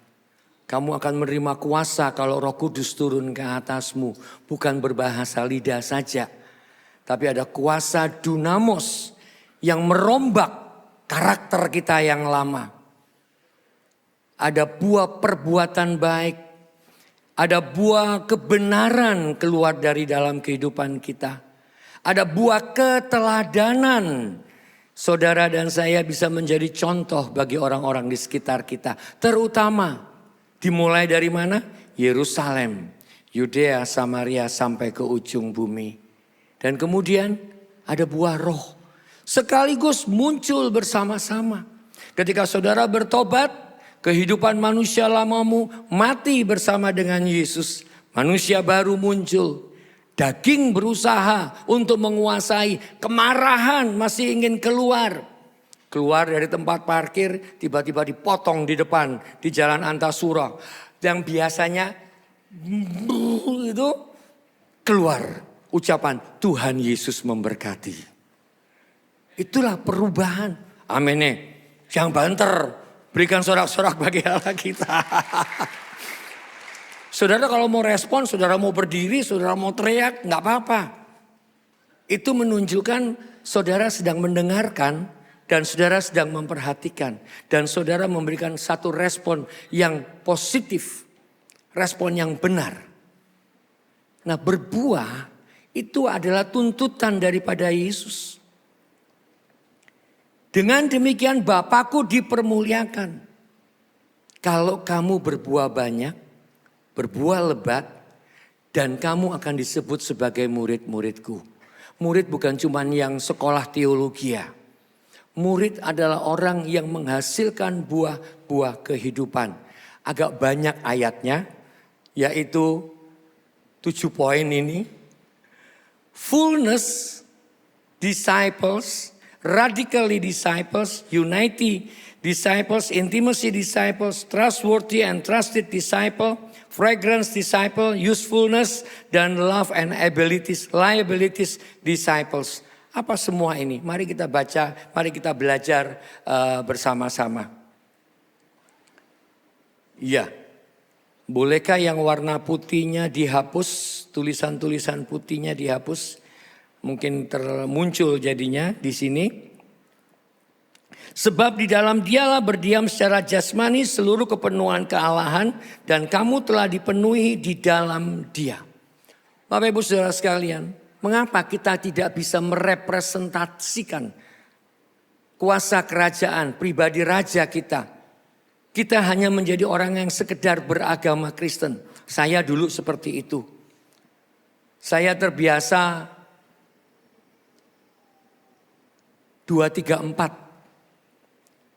Kamu akan menerima kuasa kalau Roh Kudus turun ke atasmu. Bukan berbahasa lidah saja. Tapi ada kuasa dunamos yang merombak karakter kita yang lama. Ada buah perbuatan baik. Ada buah kebenaran keluar dari dalam kehidupan kita. Ada buah keteladanan. Saudara dan saya bisa menjadi contoh bagi orang-orang di sekitar kita. Terutama dimulai dari mana? Yerusalem, Yudea, Samaria sampai ke ujung bumi. Dan kemudian ada buah roh. Sekaligus muncul bersama-sama. Ketika saudara bertobat, kehidupan manusia lamamu mati bersama dengan Yesus. Manusia baru muncul. Daging berusaha untuk menguasai, kemarahan masih ingin keluar. Keluar dari tempat parkir, tiba-tiba dipotong di depan, di jalan Antasura. Yang biasanya itu keluar ucapan Tuhan Yesus memberkati. Itulah perubahan. Amin nih. Yang banter, berikan sorak-sorak bagi Allah kita. Saudara kalau mau respon, saudara mau berdiri, saudara mau teriak, nggak apa-apa. Itu menunjukkan saudara sedang mendengarkan dan saudara sedang memperhatikan. Dan saudara memberikan satu respon yang positif, respon yang benar. Nah, berbuah itu adalah tuntutan daripada Yesus. Dengan demikian Bapakku dipermuliakan. Kalau kamu berbuah banyak, berbuah lebat, dan kamu akan disebut sebagai murid-muridku. Murid bukan cuma yang sekolah teologi ya. Murid adalah orang yang menghasilkan buah-buah kehidupan. Agak banyak ayatnya, yaitu 7 poin ini. Fullness, disciples, radically disciples, unity disciples, intimacy disciples, trustworthy and trusted disciple, fragrance disciple, usefulness, dan love and abilities, liabilities disciples. Apa semua ini? Mari kita baca, mari kita belajar bersama-sama. Ya, bolehkah yang warna putihnya dihapus, tulisan-tulisan putihnya dihapus? Mungkin termuncul jadinya di sini. Sebab di dalam dialah berdiam secara jasmani seluruh kepenuhan kealahan dan kamu telah dipenuhi di dalam dia. Bapak Ibu Saudara sekalian, mengapa kita tidak bisa merepresentasikan kuasa kerajaan pribadi raja kita? Kita hanya menjadi orang yang sekedar beragama Kristen. Saya dulu seperti itu. Saya terbiasa 234.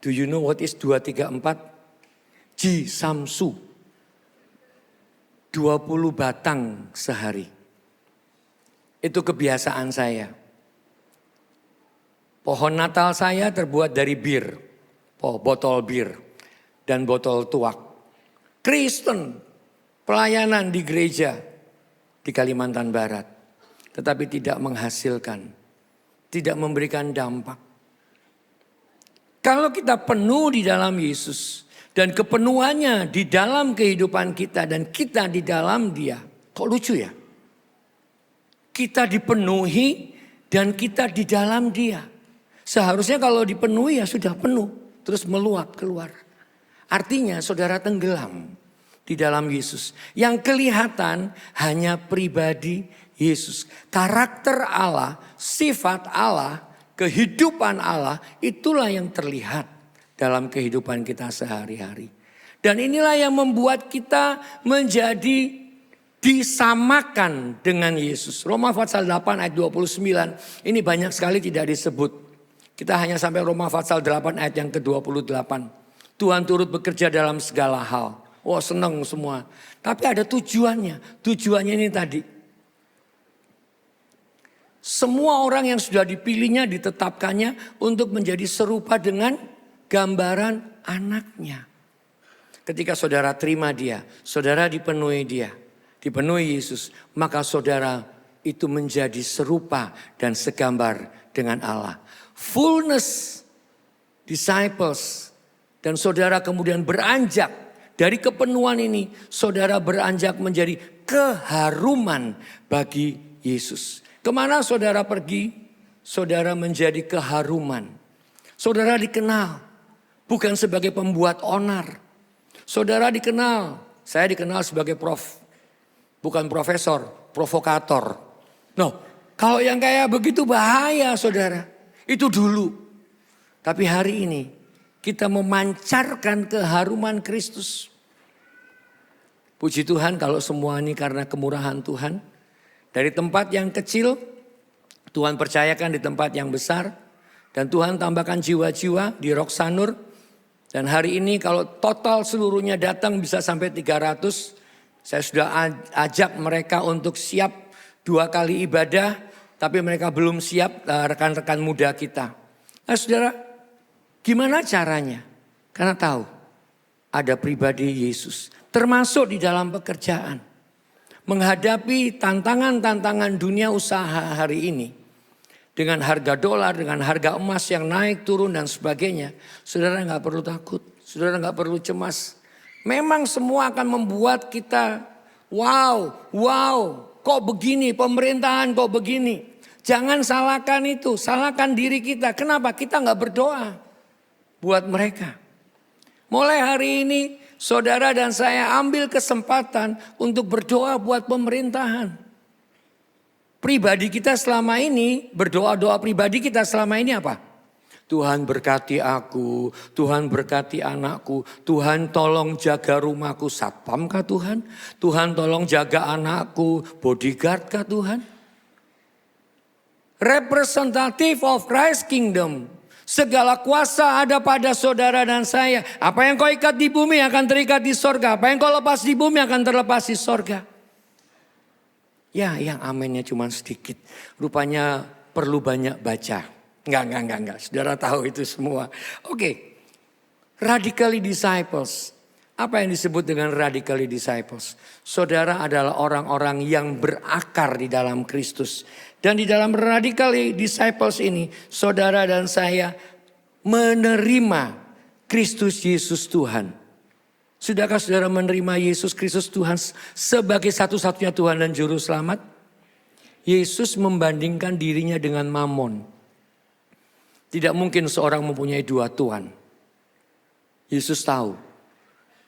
Do you know what is 234? Ji Samsu. 20 batang sehari. Itu kebiasaan saya. Pohon Natal saya terbuat dari bir. Botol bir. Dan botol tuak. Kristen. Pelayanan di gereja. Di Kalimantan Barat. Tetapi tidak menghasilkan. Tidak memberikan dampak. Kalau kita penuh di dalam Yesus dan kepenuhannya di dalam kehidupan kita dan kita di dalam Dia. Kok lucu ya? Kita dipenuhi dan kita di dalam Dia. Seharusnya kalau dipenuhi ya sudah penuh, terus meluap keluar. Artinya saudara tenggelam di dalam Yesus. Yang kelihatan hanya pribadi Yesus. Karakter Allah, sifat Allah, kehidupan Allah itulah yang terlihat dalam kehidupan kita sehari-hari. Dan inilah yang membuat kita menjadi disamakan dengan Yesus. Roma pasal 8 ayat 29 ini banyak sekali tidak disebut. Kita hanya sampai Roma pasal 8 ayat yang ke-28. Tuhan turut bekerja dalam segala hal. Wah, senang semua. Tapi ada tujuannya. Tujuannya ini tadi. Semua orang yang sudah dipilihnya, ditetapkannya untuk menjadi serupa dengan gambaran anaknya. Ketika saudara terima Dia, saudara dipenuhi Dia, dipenuhi Yesus, maka saudara itu menjadi serupa dan segambar dengan Allah. Fullness, disciples, dan saudara kemudian beranjak dari kepenuhan ini, saudara beranjak menjadi keharuman bagi Yesus. Kemana saudara pergi, saudara menjadi keharuman. Saudara dikenal, bukan sebagai pembuat onar. Saudara dikenal, saya dikenal sebagai bukan profesor, provokator. Kalau yang kayak begitu bahaya saudara. Itu dulu. Tapi hari ini kita memancarkan keharuman Kristus. Puji Tuhan kalau semua ini karena kemurahan Tuhan. Dari tempat yang kecil, Tuhan percayakan di tempat yang besar. Dan Tuhan tambahkan jiwa-jiwa di Roksanur. Dan hari ini kalau total seluruhnya datang bisa sampai 300. Saya sudah ajak mereka untuk siap 2 kali ibadah. Tapi mereka belum siap, rekan-rekan muda kita. Nah saudara, gimana caranya? Karena tahu ada pribadi Yesus. Termasuk di dalam pekerjaan. Menghadapi tantangan-tantangan dunia usaha hari ini. Dengan harga dolar, dengan harga emas yang naik turun dan sebagainya. Saudara gak perlu takut, saudara gak perlu cemas. Memang semua akan membuat kita wow, kok begini, pemerintahan kok begini. Jangan salahkan itu, salahkan diri kita. Kenapa? Kita gak berdoa buat mereka. Mulai hari ini saudara dan saya ambil kesempatan untuk berdoa buat pemerintahan. Pribadi kita selama ini, berdoa-doa pribadi kita selama ini apa? Tuhan berkati aku, Tuhan berkati anakku, Tuhan tolong jaga rumahku, satpam kah Tuhan? Tuhan tolong jaga anakku, bodyguard kah Tuhan? Representative of Christ Kingdom. Segala kuasa ada pada saudara dan saya. Apa yang kau ikat di bumi akan terikat di sorga. Apa yang kau lepas di bumi akan terlepas di sorga. Ya yang amennya cuma sedikit. Rupanya perlu banyak baca. Enggak. Saudara tahu itu semua. Oke. Radically disciples. Apa yang disebut dengan radically disciples? Saudara adalah orang-orang yang berakar di dalam Kristus. Dan di dalam radically disciples ini, saudara dan saya menerima Kristus Yesus Tuhan. Sudahkah saudara menerima Yesus Kristus Tuhan sebagai satu-satunya Tuhan dan Juru Selamat? Yesus membandingkan dirinya dengan Mamon. Tidak mungkin seorang mempunyai 2 Tuhan. Yesus tahu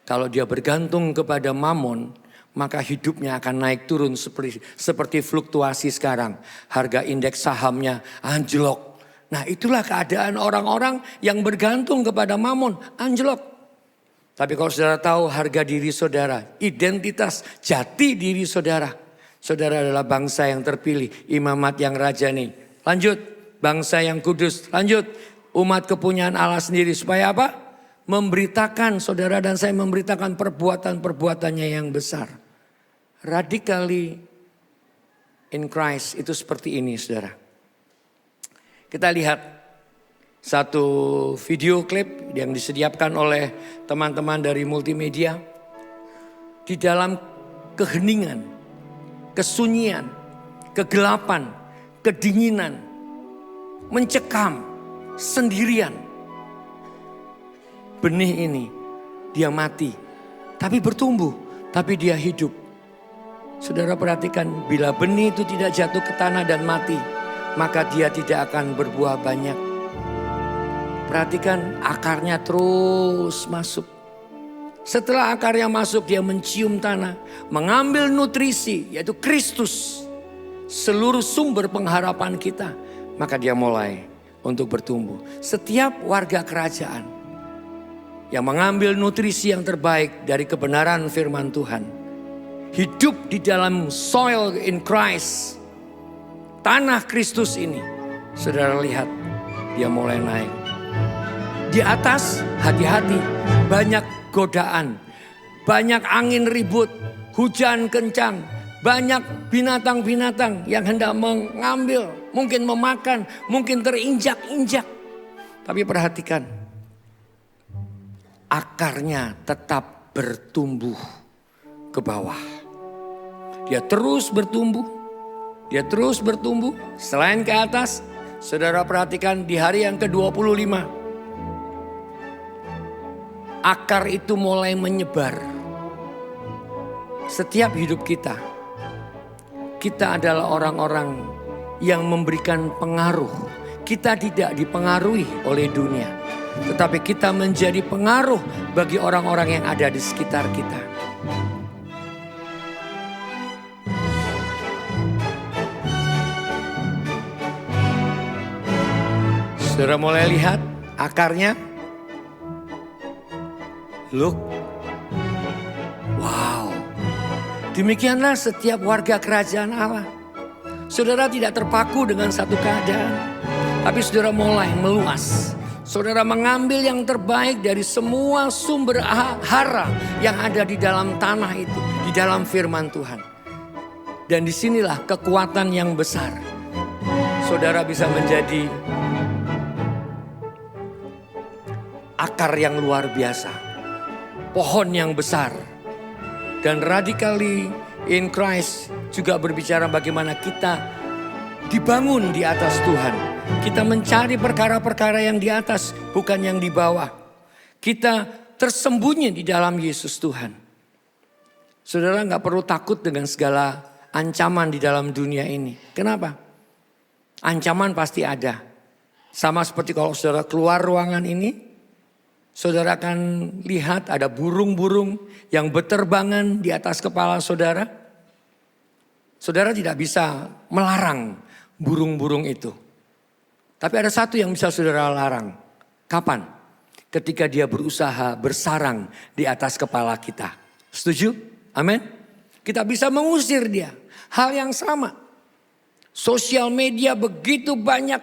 kalau dia bergantung kepada Mamon, maka hidupnya akan naik turun seperti fluktuasi sekarang. Harga indeks sahamnya anjlok. Nah itulah keadaan orang-orang yang bergantung kepada Mamon, anjlok. Tapi kalau saudara tahu harga diri saudara, identitas jati diri saudara. Saudara adalah bangsa yang terpilih, imamat yang rajani. Lanjut, bangsa yang kudus. Lanjut, umat kepunyaan Allah sendiri. Supaya apa? Memberitakan, saudara dan saya memberitakan perbuatan-perbuatannya yang besar. Radically in Christ itu seperti ini saudara. Kita lihat satu video klip yang disediakan oleh teman-teman dari multimedia. Di dalam keheningan, kesunyian, kegelapan, kedinginan, mencekam, sendirian. Benih ini dia mati, tapi bertumbuh, tapi dia hidup. Saudara perhatikan, bila benih itu tidak jatuh ke tanah dan mati, maka dia tidak akan berbuah banyak. Perhatikan akarnya terus masuk. Setelah akarnya masuk dia mencium tanah. Mengambil nutrisi yaitu Kristus. Seluruh sumber pengharapan kita. Maka dia mulai untuk bertumbuh. Setiap warga kerajaan yang mengambil nutrisi yang terbaik dari kebenaran firman Tuhan. Hidup di dalam soil in Christ. Tanah Kristus ini. Saudara lihat dia mulai naik. Di atas hati-hati, banyak godaan, banyak angin ribut, hujan kencang, banyak binatang-binatang yang hendak mengambil, mungkin memakan, mungkin terinjak-injak. Tapi perhatikan, akarnya tetap bertumbuh ke bawah. Dia terus bertumbuh, selain ke atas, saudara perhatikan di hari yang ke-25. Akar itu mulai menyebar. Setiap hidup kita adalah orang-orang yang memberikan pengaruh. Kita tidak dipengaruhi oleh dunia. Tetapi kita menjadi pengaruh bagi orang-orang yang ada di sekitar kita. Saudara mulai lihat Akarnya, look, wow. Demikianlah setiap warga kerajaan Allah. Saudara tidak terpaku dengan satu keadaan, tapi saudara mulai meluas. Saudara mengambil yang terbaik dari semua sumber hara yang ada di dalam tanah itu, di dalam firman Tuhan. Dan disinilah kekuatan yang besar. Saudara bisa menjadi akar yang luar biasa, pohon yang besar. Dan radically in Christ juga berbicara bagaimana kita dibangun di atas Tuhan. Kita mencari perkara-perkara yang di atas, bukan yang di bawah. Kita tersembunyi di dalam Yesus Tuhan. Saudara gak perlu takut dengan segala ancaman di dalam dunia ini. Kenapa? Ancaman pasti ada. Sama seperti kalau saudara keluar ruangan ini, saudara akan lihat ada burung-burung yang berterbangan di atas kepala saudara. Saudara tidak bisa melarang burung-burung itu. Tapi ada satu yang bisa saudara larang. Kapan? Ketika dia berusaha bersarang di atas kepala kita. Setuju? Amin? Kita bisa mengusir dia. Hal yang sama. Sosial media begitu banyak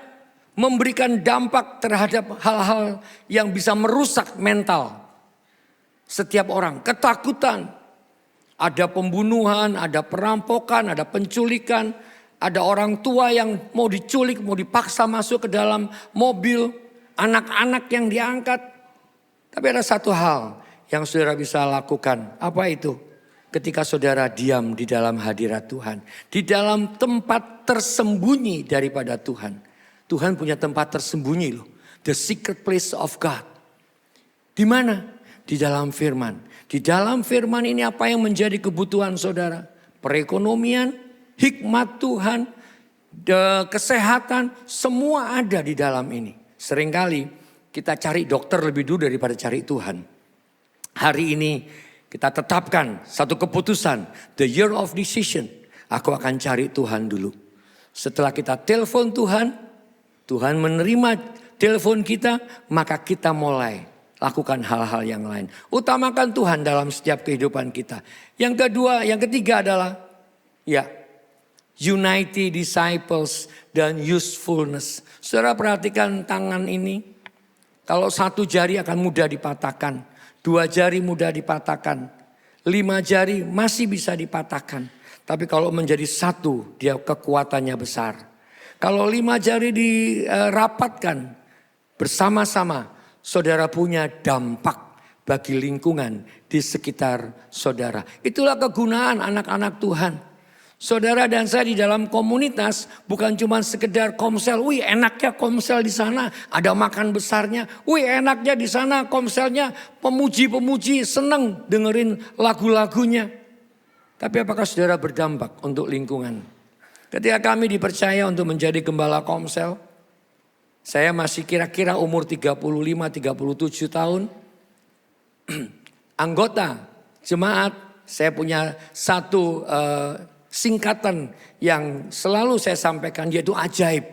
memberikan dampak terhadap hal-hal yang bisa merusak mental setiap orang. Ketakutan, ada pembunuhan, ada perampokan, ada penculikan, ada orang tua yang mau diculik, mau dipaksa masuk ke dalam mobil, anak-anak yang diangkat. Tapi ada satu hal yang saudara bisa lakukan. Apa itu? Ketika saudara diam di dalam hadirat Tuhan, di dalam tempat tersembunyi daripada Tuhan. Tuhan punya tempat tersembunyi loh. The secret place of God. Di mana? Di dalam firman. Di dalam firman ini apa yang menjadi kebutuhan saudara? Perekonomian, hikmat Tuhan, kesehatan, semua ada di dalam ini. Seringkali kita cari dokter lebih dulu daripada cari Tuhan. Hari ini kita tetapkan satu keputusan. The year of decision. Aku akan cari Tuhan dulu. Setelah kita telepon Tuhan, Tuhan menerima telepon kita, maka kita mulai lakukan hal-hal yang lain. Utamakan Tuhan dalam setiap kehidupan kita. Yang kedua, yang ketiga adalah unity, disciples, dan usefulness. Saudara perhatikan tangan ini. Kalau satu jari akan mudah dipatahkan. 2 jari mudah dipatahkan. 5 jari masih bisa dipatahkan. Tapi kalau menjadi satu, dia kekuatannya besar. Kalau 5 jari dirapatkan bersama-sama, saudara punya dampak bagi lingkungan di sekitar saudara. Itulah kegunaan anak-anak Tuhan. Saudara dan saya di dalam komunitas bukan cuma sekedar komsel. Wih enaknya komsel di sana, ada makan besarnya. Wih enaknya di sana komselnya pemuji-pemuji seneng dengerin lagu-lagunya. Tapi apakah saudara berdampak untuk lingkungan? Ketika kami dipercaya untuk menjadi gembala komsel, saya masih kira-kira umur 35-37 tahun. Anggota jemaat, saya punya satu singkatan yang selalu saya sampaikan, yaitu ajaib.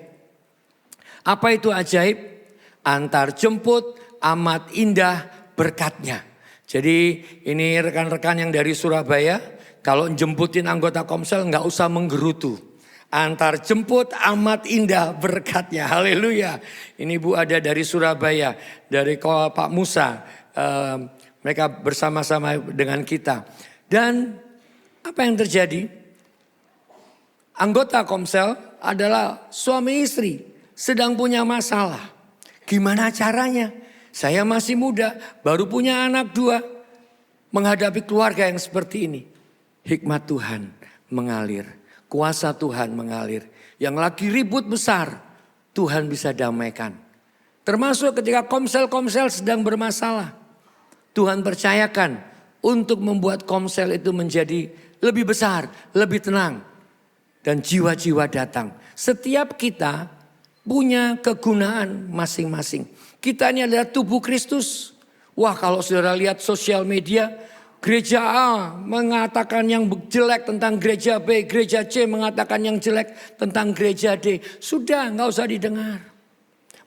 Apa itu ajaib? Antar jemput amat indah berkatnya. Jadi ini rekan-rekan yang dari Surabaya, kalau jemputin anggota komsel nggak usah menggerutu. Antar jemput amat indah berkatnya. Haleluya. Ini Bu ada dari Surabaya, dari Pak Musa. Mereka bersama-sama dengan kita. Dan apa yang terjadi? Anggota komsel adalah suami istri sedang punya masalah. Gimana caranya? Saya masih muda, baru punya anak 2. Menghadapi keluarga yang seperti ini. Hikmat Tuhan mengalir. Kuasa Tuhan mengalir. Yang lagi ribut besar, Tuhan bisa damaikan. Termasuk ketika komsel-komsel sedang bermasalah. Tuhan percayakan untuk membuat komsel itu menjadi lebih besar, lebih tenang. Dan jiwa-jiwa datang. Setiap kita punya kegunaan masing-masing. Kita ini adalah tubuh Kristus. Wah kalau saudara lihat sosial media, gereja A mengatakan yang jelek tentang gereja B, gereja C mengatakan yang jelek tentang gereja D. Sudah gak usah didengar.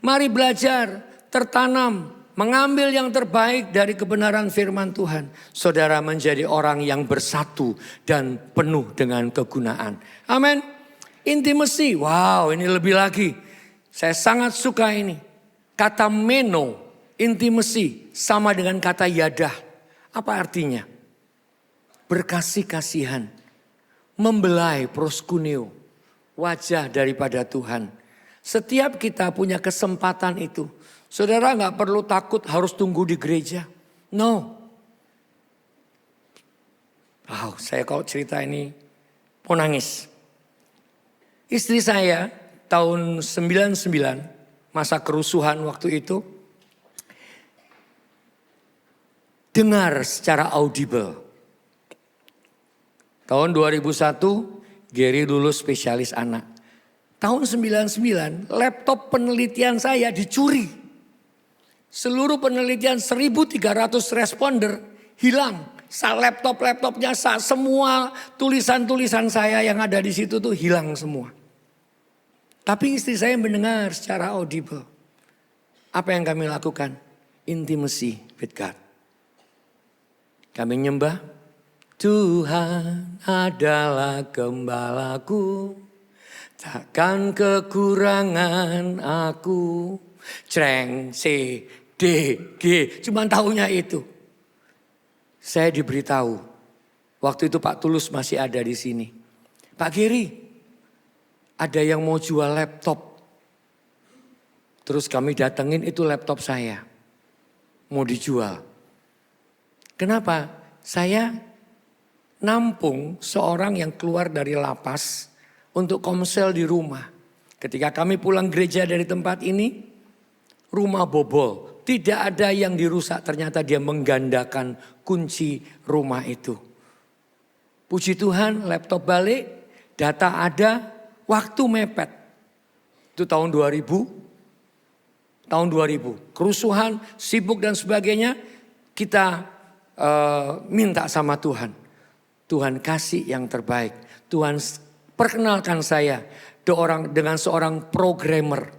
Mari belajar tertanam, mengambil yang terbaik dari kebenaran firman Tuhan, saudara menjadi orang yang bersatu dan penuh dengan kegunaan. Amin. Intimacy, wow, ini lebih lagi. Saya sangat suka ini. Kata meno, intimacy, sama dengan kata yadah. Apa artinya? Berkasih-kasihan, membelai, proskuneo, wajah daripada Tuhan. Setiap kita punya kesempatan itu. Saudara gak perlu takut harus tunggu di gereja. No. Wow, saya kalau cerita ini mau nangis. Istri saya tahun 99, masa kerusuhan waktu itu, dengar secara audible. Tahun 2001, Gary lulus spesialis anak. Tahun 99, laptop penelitian saya dicuri. Seluruh penelitian 1.300 responder hilang. Laptopnya, semua tulisan-tulisan saya yang ada di situ tuh hilang semua. Tapi istri saya mendengar secara audible. Apa yang kami lakukan? Intimacy with God. Kami nyembah. Tuhan adalah gembalaku, takkan kekurangan aku. Creng, C, D, G, cuma tahunya itu. Saya diberitahu, waktu itu Pak Tulus masih ada di sini. Pak Giri, ada yang mau jual laptop. Terus kami datengin, itu laptop saya. Mau dijual. Kenapa? Saya nampung seorang yang keluar dari lapas untuk komsel di rumah. Ketika kami pulang gereja dari tempat ini, rumah bobol. Tidak ada yang dirusak, ternyata dia menggandakan kunci rumah itu. Puji Tuhan, laptop balik, data ada, waktu mepet. Itu tahun 2000. Tahun 2000, kerusuhan, sibuk dan sebagainya, kita minta sama Tuhan. Tuhan kasih yang terbaik. Tuhan perkenalkan saya dengan seorang programmer.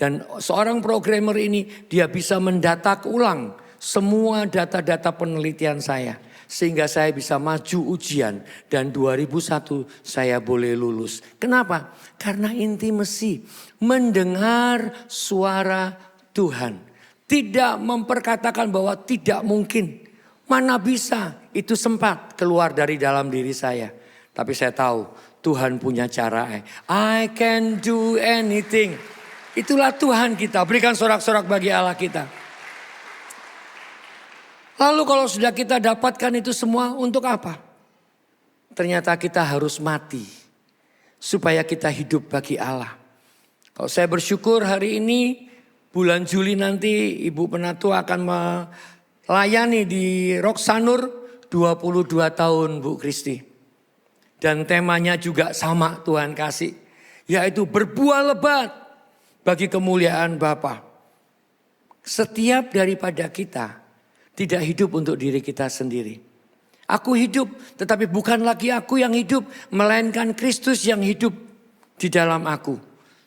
Dan seorang programmer ini dia bisa mendatak ulang semua data-data penelitian saya. Sehingga saya bisa maju ujian dan 2001 saya boleh lulus. Kenapa? Karena intimacy, mendengar suara Tuhan. Tidak memperkatakan bahwa tidak mungkin. Mana bisa itu sempat keluar dari dalam diri saya. Tapi saya tahu Tuhan punya cara. I can do anything. Itulah Tuhan kita. Berikan sorak-sorak bagi Allah kita. Lalu kalau sudah kita dapatkan itu semua untuk apa? Ternyata kita harus mati. Supaya kita hidup bagi Allah. Kalau saya bersyukur hari ini bulan Juli nanti Ibu Penatua akan melayani di Roksanur 22 tahun Bu Kristi. Dan temanya juga sama Tuhan kasih. Yaitu berbuah lebat bagi kemuliaan Bapa. Setiap daripada kita tidak hidup untuk diri kita sendiri. Aku hidup, tetapi bukan lagi aku yang hidup, melainkan Kristus yang hidup di dalam aku.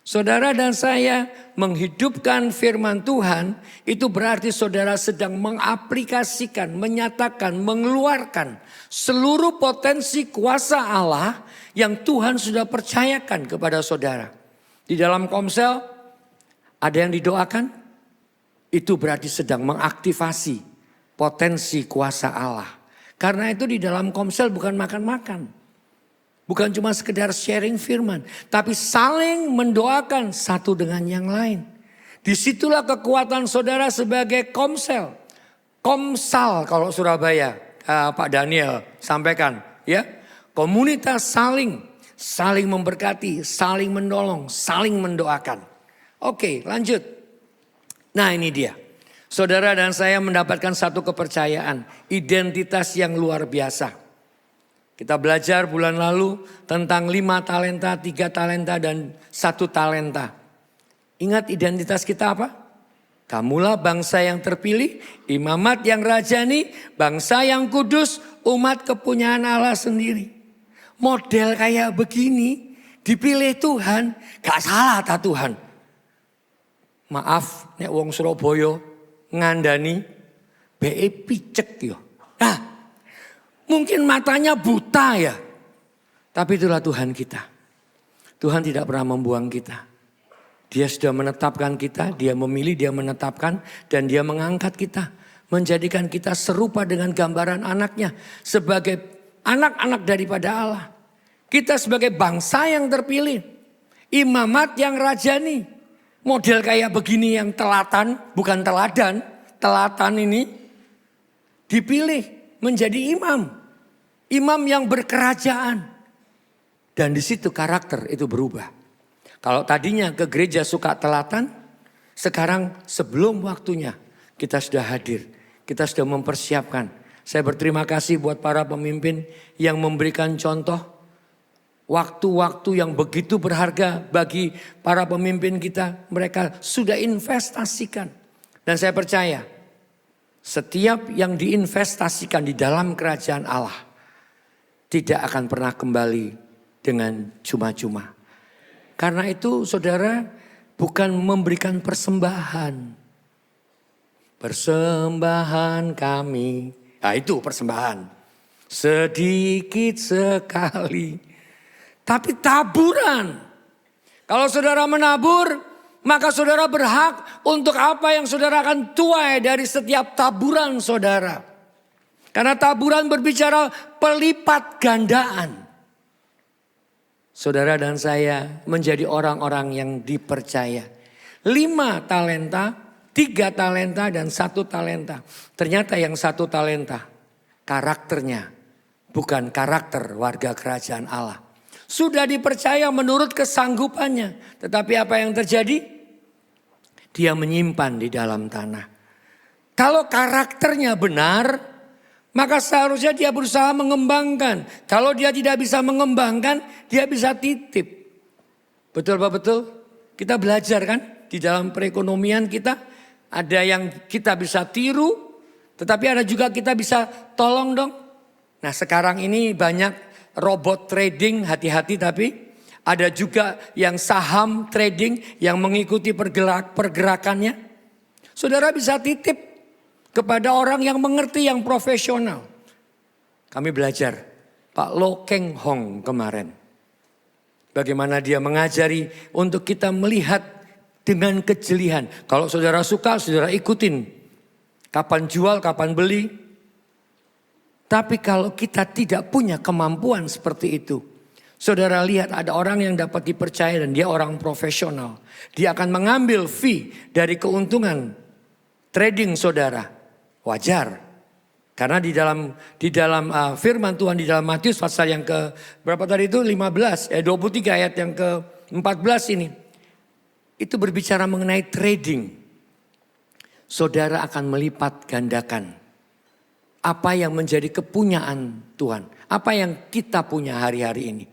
Saudara dan saya menghidupkan firman Tuhan, itu berarti saudara sedang mengaplikasikan, menyatakan, mengeluarkan seluruh potensi kuasa Allah yang Tuhan sudah percayakan kepada saudara. Di dalam komsel, ada yang didoakan, itu berarti sedang mengaktifasi potensi kuasa Allah. Karena itu di dalam komsel bukan makan-makan. Bukan cuma sekedar sharing firman. Tapi saling mendoakan satu dengan yang lain. Disitulah kekuatan saudara sebagai komsel. Komsal kalau Surabaya. Pak Daniel sampaikan. Ya, komunitas saling memberkati, saling menolong, saling mendoakan. Oke, lanjut. Nah ini dia. Saudara dan saya mendapatkan satu kepercayaan. Identitas yang luar biasa. Kita belajar bulan lalu tentang 5 talenta, 3 talenta dan 1 talenta. Ingat identitas kita apa? Kamulah bangsa yang terpilih, imamat yang rajani, bangsa yang kudus, umat kepunyaan Allah sendiri. Model kayak begini dipilih Tuhan, gak salah tak Tuhan. Maaf, nek wong Surabaya ngandani be picek yo. Nah, mungkin matanya buta ya. Tapi itulah Tuhan kita. Tuhan tidak pernah membuang kita. Dia sudah menetapkan kita, dia memilih, dia menetapkan, dan dia mengangkat kita. Menjadikan kita serupa dengan gambaran anaknya. Sebagai anak-anak daripada Allah. Kita sebagai bangsa yang terpilih. Imamat yang rajani. Model kayak begini yang telatan, bukan teladan. Telatan ini dipilih menjadi imam. Imam yang berkerajaan. Dan di situ karakter itu berubah. Kalau tadinya ke gereja suka telatan, sekarang sebelum waktunya kita sudah hadir. Kita sudah mempersiapkan. Saya berterima kasih buat para pemimpin yang memberikan contoh. Waktu-waktu yang begitu berharga bagi para pemimpin kita. Mereka sudah investasikan. Dan saya percaya setiap yang diinvestasikan di dalam kerajaan Allah tidak akan pernah kembali dengan cuma-cuma. Karena itu saudara bukan memberikan persembahan. Persembahan kami. Nah itu persembahan. Sedikit sekali. Tapi taburan. Kalau saudara menabur, maka saudara berhak untuk apa yang saudara akan tuai dari setiap taburan saudara. Karena taburan berbicara pelipat gandaan. Saudara dan saya menjadi orang-orang yang dipercaya. 5 talenta. 3 talenta dan 1 talenta. Ternyata yang 1 talenta karakternya bukan karakter warga kerajaan Allah. Sudah dipercaya menurut kesanggupannya. Tetapi apa yang terjadi? Dia menyimpan di dalam tanah. Kalau karakternya benar, maka seharusnya dia berusaha mengembangkan. Kalau dia tidak bisa mengembangkan, dia bisa titip. Betul Pak betul? Kita belajar kan di dalam perekonomian kita. Ada yang kita bisa tiru, tetapi ada juga kita bisa tolong dong. Nah sekarang ini banyak robot trading, hati-hati tapi ada juga yang saham trading yang mengikuti pergerakannya. Saudara bisa titip kepada orang yang mengerti, yang profesional. Kami belajar Pak Lo Keng Hong kemarin. Bagaimana dia mengajari untuk kita melihat dengan kejelian. Kalau saudara suka, saudara ikutin. Kapan jual, kapan beli. Tapi kalau kita tidak punya kemampuan seperti itu. Saudara lihat ada orang yang dapat dipercaya dan dia orang profesional. Dia akan mengambil fee dari keuntungan trading saudara. Wajar. Karena di dalam firman Tuhan di dalam Matius pasal yang ke berapa tadi itu 23 ayat yang ke 14 ini. Itu berbicara mengenai trading. Saudara akan melipat gandakan. Apa yang menjadi kepunyaan Tuhan. Apa yang kita punya hari-hari ini.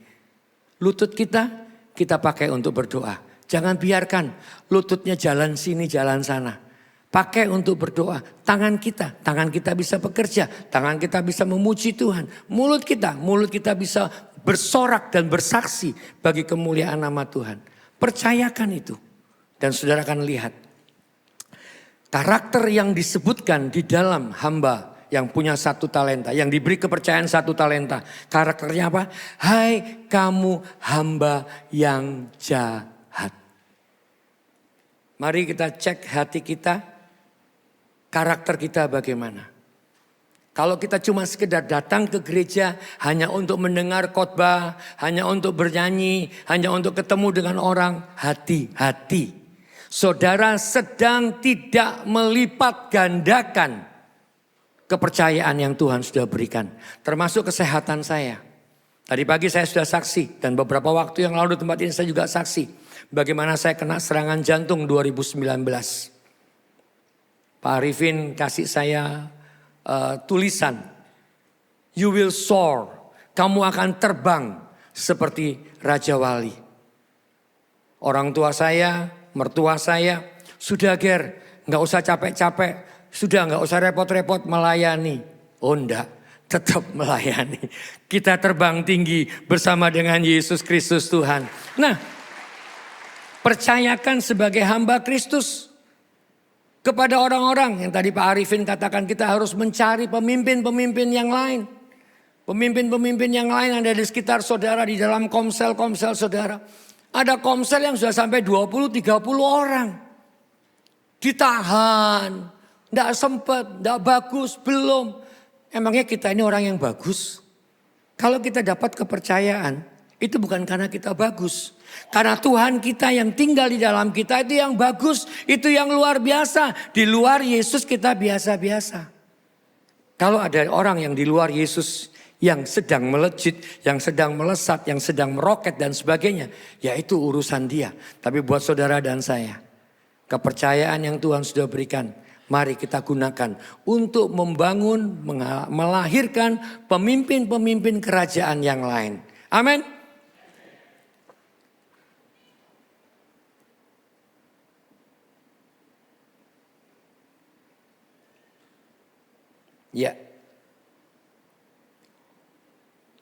Lutut kita pakai untuk berdoa. Jangan biarkan lututnya jalan sini, jalan sana. Pakai untuk berdoa. Tangan kita bisa bekerja. Tangan kita bisa memuji Tuhan. Mulut kita bisa bersorak dan bersaksi bagi kemuliaan nama Tuhan. Percayakan itu. Dan saudara akan lihat. Karakter yang disebutkan di dalam hamba yang punya 1 talenta. Yang diberi kepercayaan 1 talenta. Karakternya apa? Hai kamu hamba yang jahat. Mari kita cek hati kita. Karakter kita bagaimana. Kalau kita cuma sekedar datang ke gereja hanya untuk mendengar khotbah, hanya untuk bernyanyi, hanya untuk ketemu dengan orang, hati-hati. Saudara sedang tidak melipat gandakan kepercayaan yang Tuhan sudah berikan. Termasuk kesehatan saya. Tadi pagi saya sudah saksi dan beberapa waktu yang lalu di tempat ini saya juga saksi. Bagaimana saya kena serangan jantung 2019. Pak Arifin kasih saya tulisan. You will soar. Kamu akan terbang seperti Raja Wali. Orang tua saya, mertua saya, sudah Ger, gak usah capek-capek. Sudah gak usah repot-repot melayani. Oh enggak, tetap melayani. Kita terbang tinggi bersama dengan Yesus Kristus Tuhan. Nah, Percayakan sebagai hamba Kristus kepada orang-orang yang tadi Pak Arifin katakan kita harus mencari pemimpin-pemimpin yang lain. Pemimpin-pemimpin yang lain ada di sekitar saudara, di dalam komsel-komsel saudara. Ada komsel yang sudah sampai 20-30 orang. Ditahan, tidak sempat, tidak bagus, belum. Emangnya kita ini orang yang bagus? Kalau kita dapat kepercayaan, itu bukan karena kita bagus. Karena Tuhan kita yang tinggal di dalam kita itu yang bagus, itu yang luar biasa. Di luar Yesus kita biasa-biasa. Kalau ada orang yang di luar Yesus yang sedang melejit, yang sedang melesat, yang sedang meroket dan sebagainya, ya itu urusan dia. Tapi buat saudara dan saya, kepercayaan yang Tuhan sudah berikan, mari kita gunakan untuk membangun, melahirkan pemimpin-pemimpin kerajaan yang lain. Amin. Ya.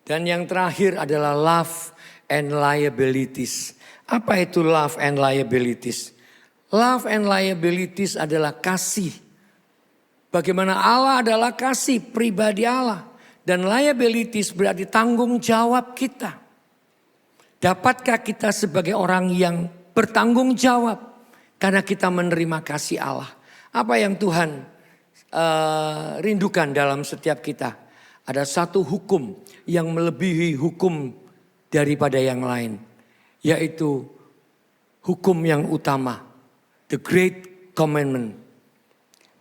Dan yang terakhir adalah love and liabilities. Apa itu love and liabilities? Love and liabilities adalah kasih. Bagaimana Allah adalah kasih pribadi Allah. Dan liabilities berarti tanggung jawab kita. Dapatkah kita sebagai orang yang bertanggung jawab karena kita menerima kasih Allah? Apa yang Tuhan rindukan dalam setiap kita? Ada satu hukum yang melebihi hukum daripada yang lain, yaitu hukum yang utama, the great commandment.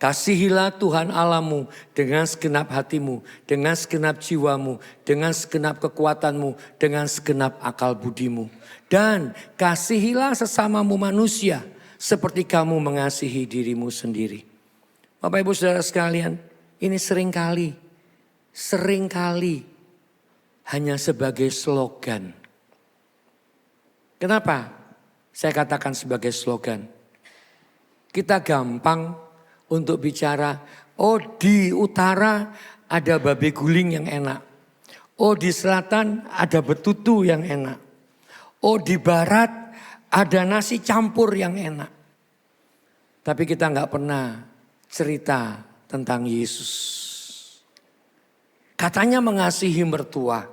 Kasihilah Tuhan Allahmu dengan segenap hatimu, dengan segenap jiwamu, dengan segenap kekuatanmu, dengan segenap akal budimu. Dan kasihilah sesamamu manusia seperti kamu mengasihi dirimu sendiri. Bapak Ibu Saudara sekalian, ini seringkali hanya sebagai slogan. Kenapa saya katakan sebagai slogan? Kita gampang untuk bicara, oh di utara ada babi guling yang enak. Oh di selatan ada betutu yang enak. Oh di barat ada nasi campur yang enak. Tapi kita nggak pernah cerita tentang Yesus. Katanya mengasihi mertua,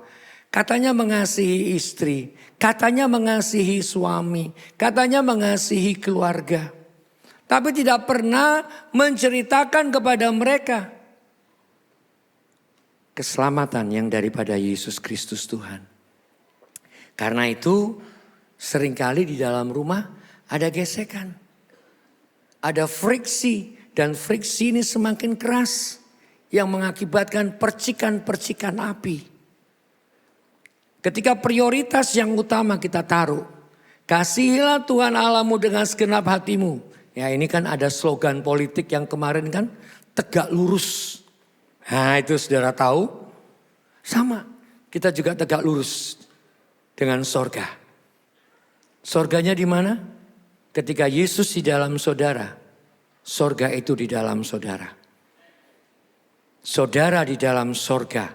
katanya mengasihi istri, katanya mengasihi suami, katanya mengasihi keluarga. Tapi tidak pernah menceritakan kepada mereka keselamatan yang daripada Yesus Kristus Tuhan. Karena itu seringkali di dalam rumah ada gesekan, ada friksi. Dan friksi ini semakin keras yang mengakibatkan percikan-percikan api. Ketika prioritas yang utama kita taruh, kasihilah Tuhan Allahmu dengan segenap hatimu. Ya ini kan ada slogan politik yang kemarin kan tegak lurus. Nah itu saudara tahu, sama kita juga tegak lurus dengan sorga. Sorganya di mana? Ketika Yesus di dalam saudara. Sorga itu di dalam saudara. Saudara di dalam sorga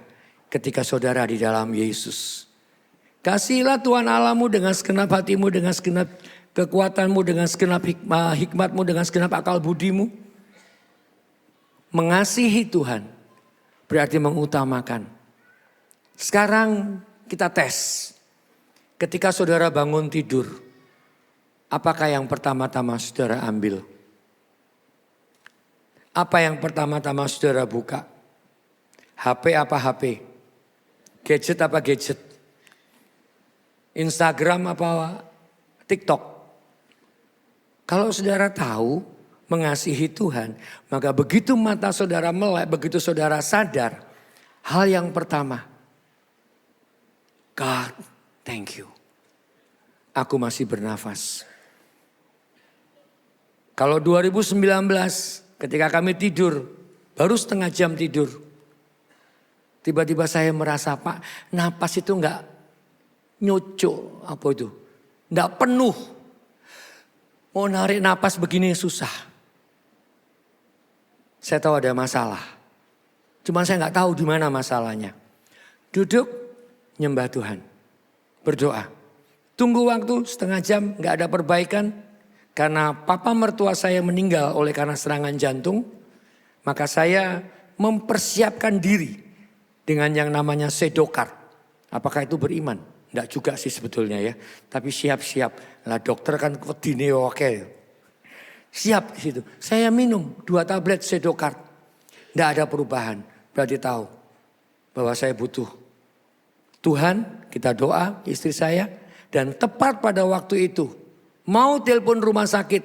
ketika saudara di dalam Yesus. Kasihilah Tuhan Allahmu dengan segenap hatimu, dengan segenap kekuatanmu, dengan segenap hikmatmu, dengan segenap akal budimu. Mengasihi Tuhan berarti mengutamakan. Sekarang kita tes. Ketika saudara bangun tidur, apakah yang pertama-tama saudara ambil? Apa yang pertama-tama saudara buka? HP apa HP? Gadget apa gadget? Instagram apa TikTok? Kalau saudara tahu mengasihi Tuhan, maka begitu mata saudara melek, begitu saudara sadar, hal yang pertama, God, thank you. Aku masih bernafas. Kalau 2019, ketika kami tidur, baru setengah jam tidur. Tiba-tiba saya merasa, Pak, napas itu enggak nyocok, apa itu? Enggak penuh. Mau narik napas begini susah. Saya tahu ada masalah. Cuma saya enggak tahu di mana masalahnya. Duduk, nyembah Tuhan. Berdoa. Tunggu waktu setengah jam, gak ada perbaikan. Karena papa mertua saya meninggal oleh karena serangan jantung. Maka saya mempersiapkan diri dengan yang namanya sedokar. Apakah itu beriman? Enggak juga sih sebetulnya ya. Tapi siap-siap. Lah dokter kan wedine oke. Siap di situ. Saya minum 2 tablet sedokar. Enggak ada perubahan. Berarti tahu bahwa saya butuh Tuhan. Kita doa istri saya. Dan tepat pada waktu itu. Mau telepon rumah sakit.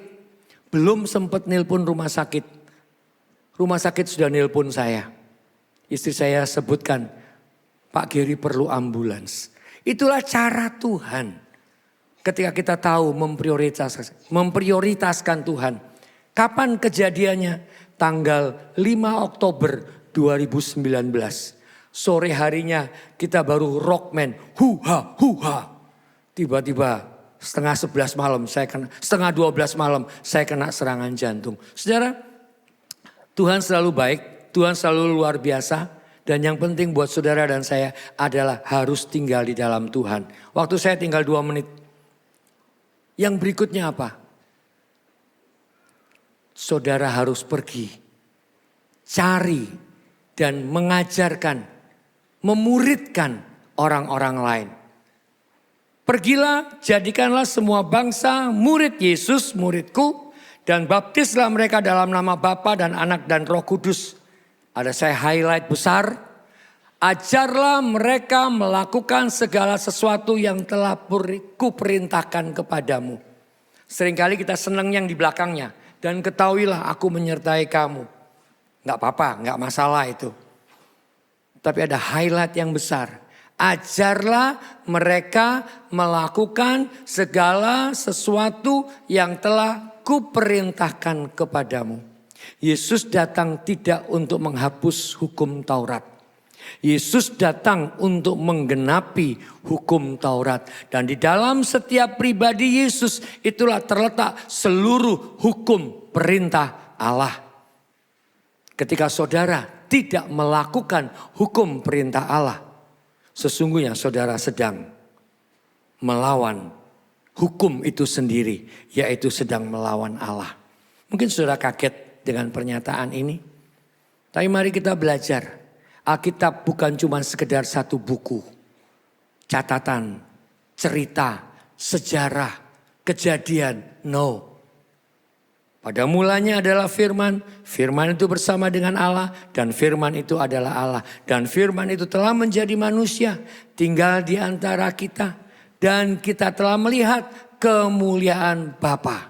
Belum sempat nelpon rumah sakit. Rumah sakit sudah nelpon saya. Istri saya sebutkan, Pak Geri perlu ambulans. Itulah cara Tuhan. Ketika kita tahu memprioritaskan Tuhan. Kapan kejadiannya? Tanggal 5 Oktober 2019. Sore harinya kita baru rockman. Huha, huha. Tiba-tiba setengah 11 malam, setengah 12 malam saya kena serangan jantung. Saudara, Tuhan selalu baik, Tuhan selalu luar biasa. Dan yang penting buat saudara dan saya adalah harus tinggal di dalam Tuhan. Waktu saya tinggal 2 menit. Yang berikutnya apa? Saudara harus pergi, cari dan mengajarkan, memuridkan orang-orang lain. Pergilah, jadikanlah semua bangsa murid Yesus, muridku. Dan baptislah mereka dalam nama Bapa dan Anak dan Roh Kudus. Ada saya highlight besar. Ajarlah mereka melakukan segala sesuatu yang telah kuperintahkan kepadamu. Seringkali kita senang yang di belakangnya. Dan ketahuilah aku menyertai kamu. Gak apa-apa, gak masalah itu. Tapi ada highlight yang besar. Ajarlah mereka melakukan segala sesuatu yang telah kuperintahkan kepadamu. Yesus datang tidak untuk menghapus hukum Taurat. Yesus datang untuk menggenapi hukum Taurat. Dan di dalam setiap pribadi Yesus itulah terletak seluruh hukum perintah Allah. Ketika saudara tidak melakukan hukum perintah Allah, sesungguhnya saudara sedang melawan hukum itu sendiri, yaitu sedang melawan Allah. Mungkin saudara kaget dengan pernyataan ini. Tapi mari kita belajar. Alkitab bukan cuma sekedar satu buku. Catatan, cerita, sejarah, kejadian. No. Pada mulanya adalah firman. Firman itu bersama dengan Allah. Dan firman itu adalah Allah. Dan firman itu telah menjadi manusia. Tinggal di antara kita. Dan kita telah melihat kemuliaan Bapa.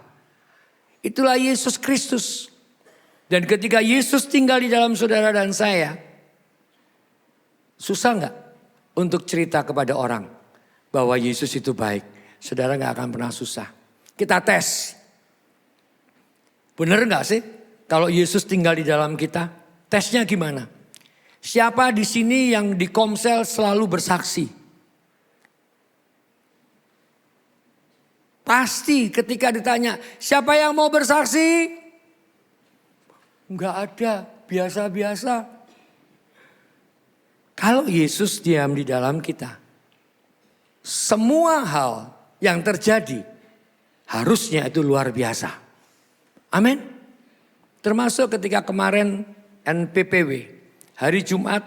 Itulah Yesus Kristus. Dan ketika Yesus tinggal di dalam saudara dan saya, susah gak untuk cerita kepada orang bahwa Yesus itu baik? Saudara gak akan pernah susah. Kita tes. Benar gak sih kalau Yesus tinggal di dalam kita? Tesnya gimana? Siapa di sini yang di Komsel selalu bersaksi? Pasti ketika ditanya, siapa yang mau bersaksi? Enggak ada, biasa-biasa. Kalau Yesus diam di dalam kita, semua hal yang terjadi harusnya itu luar biasa. Amin. Termasuk ketika kemarin NPPW, hari Jumat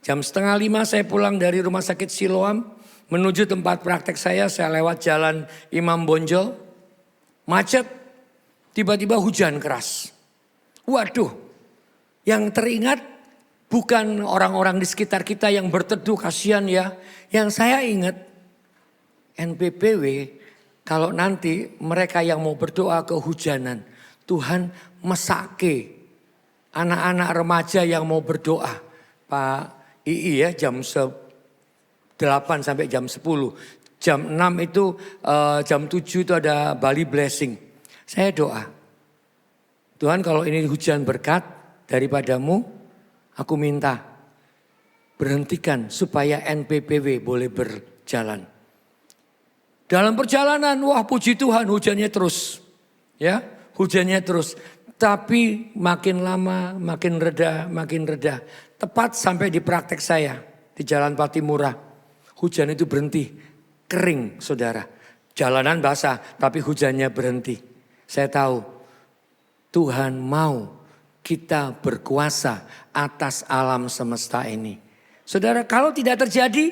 jam 4:30 saya pulang dari rumah sakit Siloam. Menuju tempat praktek saya lewat jalan Imam Bonjol. Macet, tiba-tiba hujan keras. Waduh, yang teringat bukan orang-orang di sekitar kita yang berteduh, kasihan ya. Yang saya ingat NPPW, kalau nanti mereka yang mau berdoa kehujanan, Tuhan mesake anak-anak remaja yang mau berdoa. Pak II ya jam 8 sampai jam 10. Jam 6 itu, jam 7 itu ada Bali Blessing. Saya doa. Tuhan kalau ini hujan berkat daripadamu, aku minta berhentikan supaya NPPW boleh berjalan. Dalam perjalanan, wah puji Tuhan hujannya terus. Ya, hujannya terus. Tapi makin lama, makin reda, makin reda. Tepat sampai di praktek saya di Jalan Patimura. Hujan itu berhenti, kering saudara. Jalanan basah tapi hujannya berhenti. Saya tahu Tuhan mau kita berkuasa atas alam semesta ini. Saudara, kalau tidak terjadi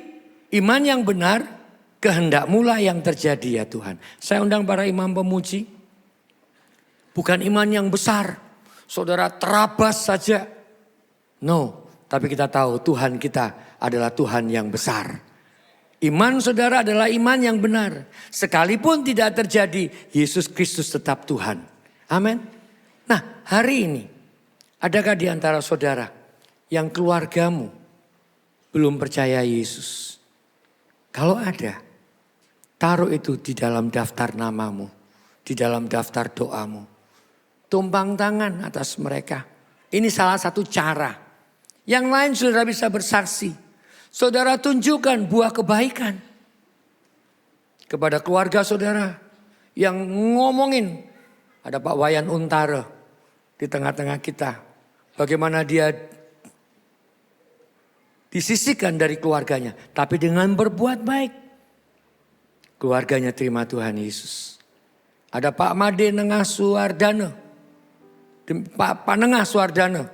iman yang benar, kehendak-Mu lah yang terjadi ya Tuhan. Saya undang para imam pemuji. Bukan iman yang besar. Saudara terabas saja. No, tapi kita tahu Tuhan kita adalah Tuhan yang besar. Iman saudara adalah iman yang benar. Sekalipun tidak terjadi, Yesus Kristus tetap Tuhan. Amin. Nah, hari ini, adakah di antara saudara yang keluargamu belum percaya Yesus? Kalau ada, taruh itu di dalam daftar namamu, di dalam daftar doamu. Tumpang tangan atas mereka. Ini salah satu cara. Yang lain saudara bisa bersaksi. Saudara tunjukkan buah kebaikan kepada keluarga saudara yang ngomongin. Ada Pak Wayan Untara di tengah-tengah kita. Bagaimana dia disisihkan dari keluarganya. Tapi dengan berbuat baik. Keluarganya terima Tuhan Yesus. Ada Pak Made Nengah Suardana. Pak Nengah Suardana.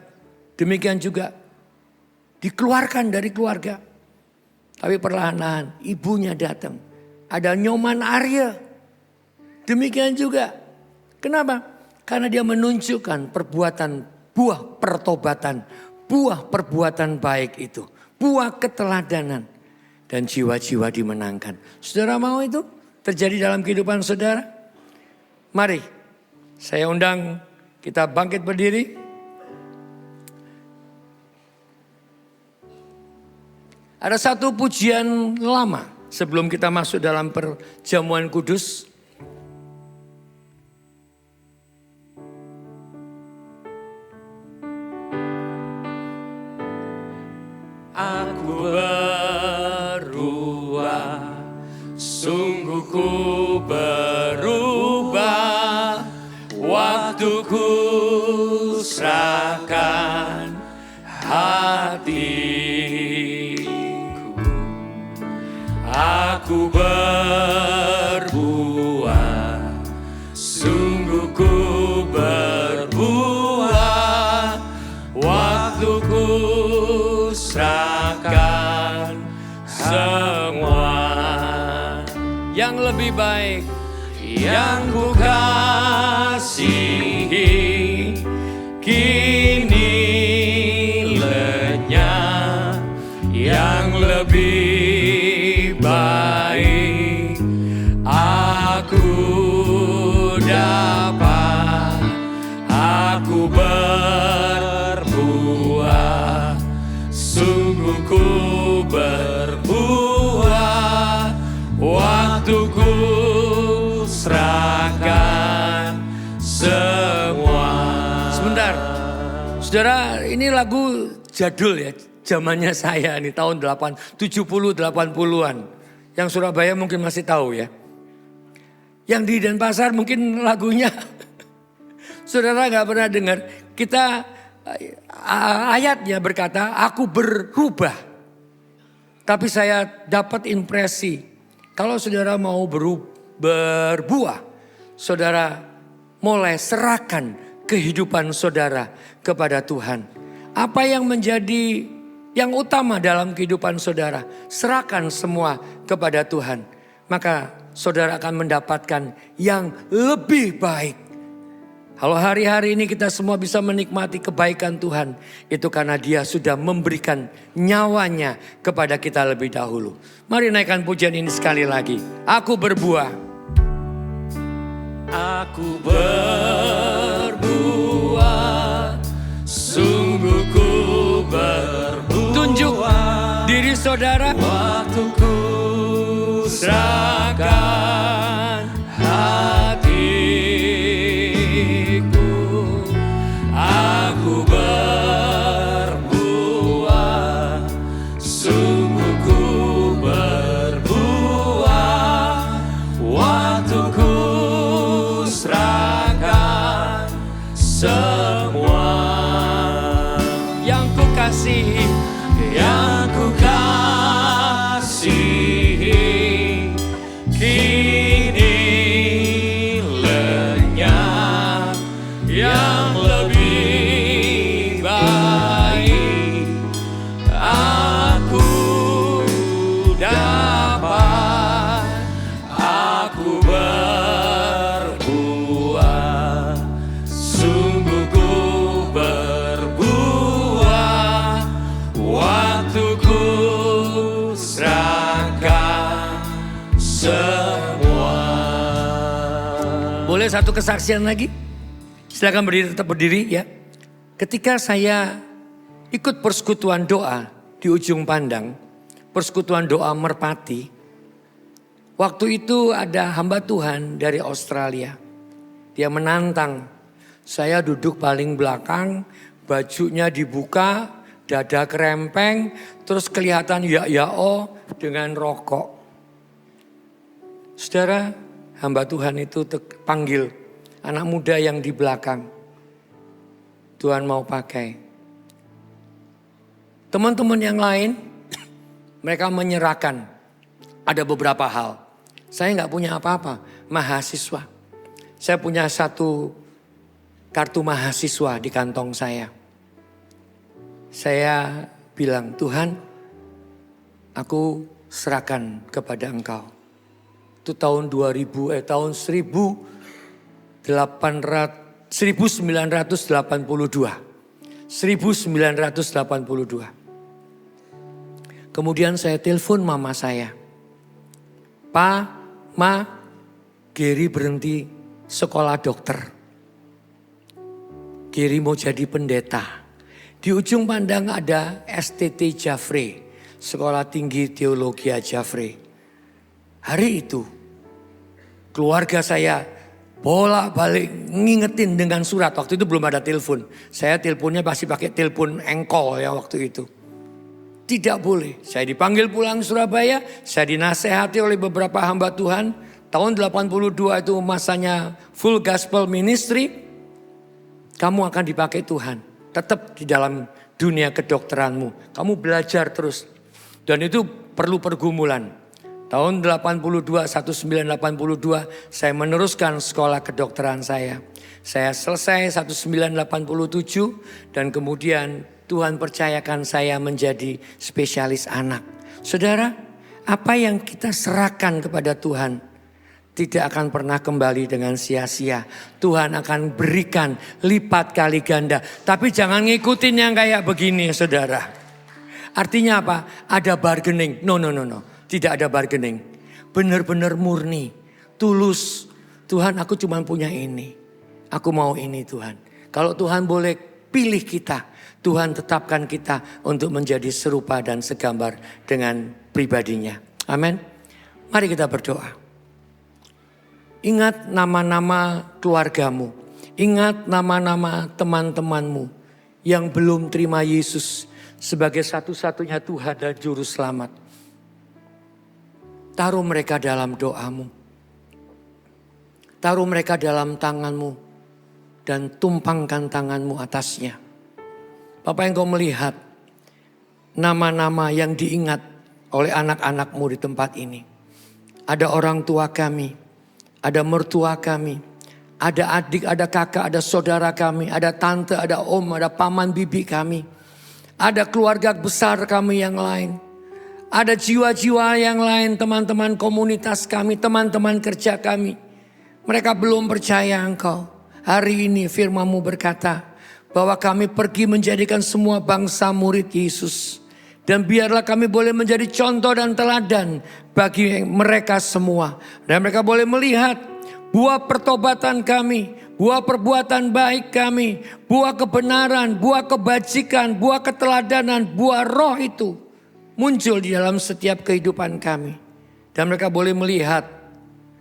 Demikian juga dikeluarkan dari keluarga. Tapi perlahan-lahan ibunya datang. Ada Nyoman Arya. Demikian juga. Kenapa? Karena dia menunjukkan perbuatan buah pertobatan. Buah perbuatan baik itu. Buah keteladanan. Dan jiwa-jiwa dimenangkan. Saudara mau itu terjadi dalam kehidupan saudara? Mari saya undang kita bangkit berdiri. Ada satu pujian lama sebelum kita masuk dalam perjamuan kudus. Aku berubah, sungguh ku berubah, waktuku serahkan hatiku. Aku berbuah, sungguh ku berbuah, waktuku serahkan semua. Yang lebih baik yang ku kasihi kini lenyap, yang lebih baik aku dapat, aku berbuah, sungguh ku berbuah, waktuku serahkan semua. Sebentar, saudara, ini lagu jadul ya, zamannya saya nih tahun 70-80an. Yang Surabaya mungkin masih tahu ya. Yang di Denpasar mungkin lagunya saudara gak pernah dengar. Kita ayatnya berkata, aku berubah. Tapi saya dapat impresi, kalau saudara mau berbuah, saudara mulai serahkan kehidupan saudara kepada Tuhan. Apa yang menjadi yang utama dalam kehidupan saudara, serahkan semua kepada Tuhan. Maka saudara akan mendapatkan yang lebih baik. Kalau hari-hari ini kita semua bisa menikmati kebaikan Tuhan, itu karena Dia sudah memberikan nyawanya kepada kita lebih dahulu. Mari naikkan pujian ini sekali lagi. Aku berbuah. Aku berbuah, sungguh ku berbuah. Tunjuk diri saudara. Waktuku serahkan hatiku. Aku berbuah, sungguh ku berbuah, waktuku serahkan semua. Yang ku kasihi, yang ku kasihi kini waktuku serahkan semua. Boleh satu kesaksian lagi? Silakan berdiri, tetap berdiri ya. Ketika saya ikut persekutuan doa di ujung pandang, persekutuan doa Merpati. Waktu itu ada hamba Tuhan dari Australia. Dia menantang. Saya duduk paling belakang, bajunya dibuka, dada kerempeng, terus kelihatan ya-ya-oh dengan rokok. Saudara, hamba Tuhan itu panggil anak muda yang di belakang. Tuhan mau pakai. Teman-teman yang lain, mereka menyerahkan. Ada beberapa hal. Saya nggak punya apa-apa, mahasiswa. Saya punya satu kartu mahasiswa di kantong saya. Saya bilang, Tuhan, aku serahkan kepada Engkau. Itu tahun 1982. 1982. Kemudian saya telepon mama saya. Pa, Ma, Gary berhenti sekolah dokter. Gary mau jadi pendeta. Di ujung pandang ada STT Jaffrey, Sekolah Tinggi Teologi Jaffrey. Hari itu keluarga saya bolak-balik ngingetin dengan surat. Waktu itu belum ada telepon. Saya teleponnya pasti pakai telepon engkol ya waktu itu. Tidak boleh. Saya dipanggil pulang Surabaya. Saya dinasehati oleh beberapa hamba Tuhan. Tahun 82 itu masanya full gospel ministry. Kamu akan dipakai Tuhan. Tetap di dalam dunia kedokteranmu. Kamu belajar terus. Dan itu perlu pergumulan. Tahun 1982 saya meneruskan sekolah kedokteran saya. Saya selesai 1987 dan kemudian Tuhan percayakan saya menjadi spesialis anak. Saudara, apa yang kita serahkan kepada Tuhan tidak akan pernah kembali dengan sia-sia. Tuhan akan berikan lipat kali ganda. Tapi jangan ngikutin yang kayak begini saudara. Artinya apa? Ada bargaining. No. Tidak ada bargaining. Benar-benar murni. Tulus. Tuhan aku cuma punya ini. Aku mau ini Tuhan. Kalau Tuhan boleh pilih kita. Tuhan tetapkan kita untuk menjadi serupa dan segambar dengan pribadinya. Amin. Mari kita berdoa. Ingat nama-nama keluargamu. Ingat nama-nama teman-temanmu yang belum terima Yesus sebagai satu-satunya Tuhan dan Juru Selamat. Taruh mereka dalam doamu. Taruh mereka dalam tanganmu dan tumpangkan tanganmu atasnya. Bapak yang kau melihat nama-nama yang diingat oleh anak-anakmu di tempat ini. Ada orang tua kami, ada mertua kami, ada adik, ada kakak, ada saudara kami, ada tante, ada om, ada paman bibi kami. Ada keluarga besar kami yang lain. Ada jiwa-jiwa yang lain, teman-teman komunitas kami, teman-teman kerja kami. Mereka belum percaya Engkau. Hari ini firman-Mu berkata bahwa kami pergi menjadikan semua bangsa murid Yesus. Dan biarlah kami boleh menjadi contoh dan teladan bagi mereka semua. Dan mereka boleh melihat buah pertobatan kami, buah perbuatan baik kami, buah kebenaran, buah kebajikan, buah keteladanan, buah roh itu muncul di dalam setiap kehidupan kami. Dan mereka boleh melihat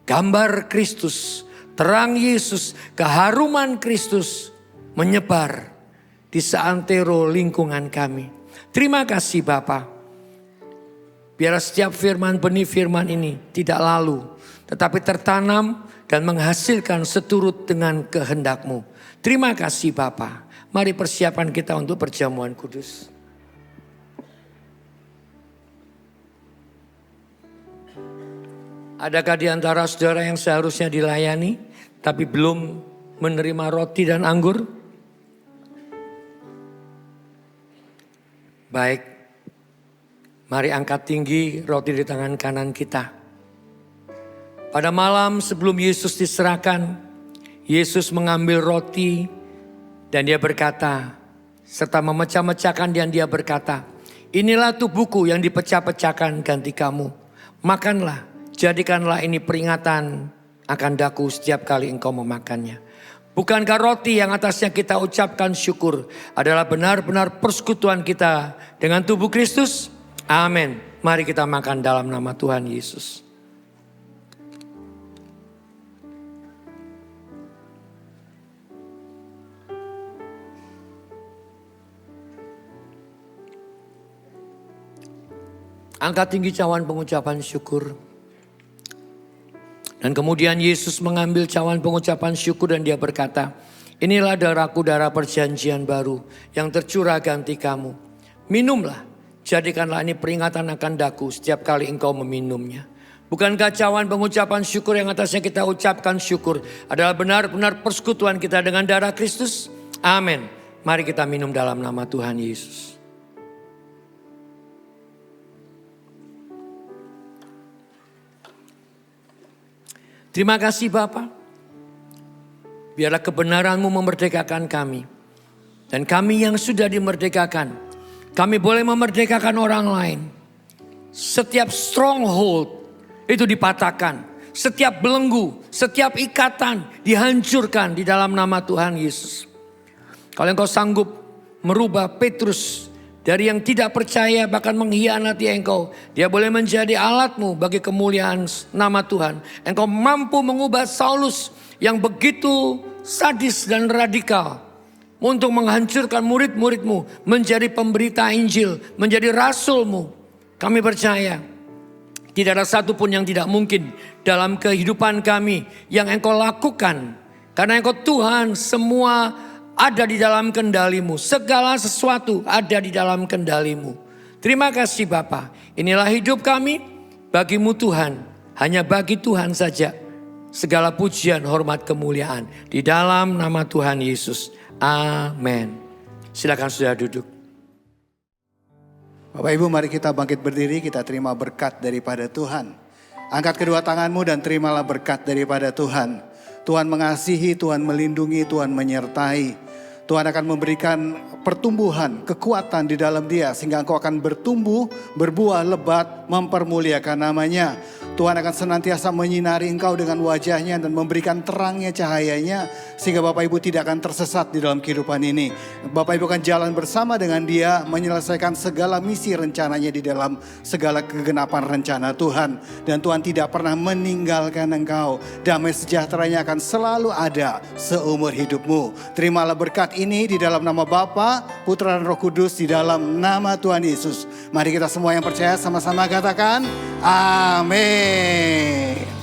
gambar Kristus, terang Yesus, keharuman Kristus menyebar di seantero lingkungan kami. Terima kasih Bapa. Biar setiap firman benih firman ini tidak lalu, tetapi tertanam dan menghasilkan seturut dengan kehendak-Mu. Terima kasih Bapa. Mari persiapan kita untuk perjamuan kudus. Adakah di antara saudara yang seharusnya dilayani, tapi belum menerima roti dan anggur? Baik, mari angkat tinggi roti di tangan kanan kita. Pada malam sebelum Yesus diserahkan, Yesus mengambil roti dan dia berkata, serta memecah-mecahkan dan dia berkata, Inilah tubuhku yang dipecah-pecahkan ganti kamu. Makanlah, jadikanlah ini peringatan akan daku setiap kali engkau memakannya. Bukankah roti yang atasnya kita ucapkan syukur adalah benar-benar persekutuan kita dengan tubuh Kristus? Amin. Mari kita makan dalam nama Tuhan Yesus. Angkat tinggi cawan pengucapan syukur. Dan kemudian Yesus mengambil cawan pengucapan syukur dan dia berkata, inilah darahku, darah perjanjian baru yang tercurah ganti kamu. Minumlah, jadikanlah ini peringatan akan daku setiap kali engkau meminumnya. Bukankah cawan pengucapan syukur yang atasnya kita ucapkan syukur adalah benar-benar persekutuan kita dengan darah Kristus? Amin. Mari kita minum dalam nama Tuhan Yesus. Terima kasih Bapa. Biarlah kebenaran-Mu memerdekakan kami. Dan kami yang sudah dimerdekakan, kami boleh memerdekakan orang lain. Setiap stronghold itu dipatahkan. Setiap belenggu, setiap ikatan dihancurkan di dalam nama Tuhan Yesus. Kalau engkau sanggup merubah Petrus dari yang tidak percaya bahkan mengkhianati engkau, dia boleh menjadi alatmu bagi kemuliaan nama Tuhan. Engkau mampu mengubah Saulus yang begitu sadis dan radikal untuk menghancurkan murid-muridmu menjadi pemberita Injil, menjadi rasulmu. Kami percaya tidak ada satupun yang tidak mungkin dalam kehidupan kami yang engkau lakukan. Karena engkau Tuhan, semua ada di dalam kendalimu. Segala sesuatu ada di dalam kendalimu. Terima kasih Bapa. Inilah hidup kami bagimu Tuhan. Hanya bagi Tuhan saja. Segala pujian, hormat, kemuliaan. Di dalam nama Tuhan Yesus. Amin. Silakan sudah duduk. Bapak Ibu, mari kita bangkit berdiri, kita terima berkat daripada Tuhan. Angkat kedua tanganmu dan terimalah berkat daripada Tuhan. Tuhan mengasihi, Tuhan melindungi, Tuhan menyertai. Tuhan akan memberikan pertumbuhan, kekuatan di dalam dia. Sehingga engkau akan bertumbuh, berbuah lebat, mempermuliakan namanya. Tuhan akan senantiasa menyinari engkau dengan wajahnya dan memberikan terangnya, cahayanya. Sehingga Bapak Ibu tidak akan tersesat di dalam kehidupan ini. Bapak Ibu akan jalan bersama dengan dia, menyelesaikan segala misi rencananya di dalam segala kegenapan rencana Tuhan. Dan Tuhan tidak pernah meninggalkan engkau. Damai sejahteranya akan selalu ada seumur hidupmu. Terimalah berkat ini di dalam nama Bapa, Putra dan Roh Kudus, di dalam nama Tuhan Yesus. Mari kita semua yang percaya sama-sama katakan, amin.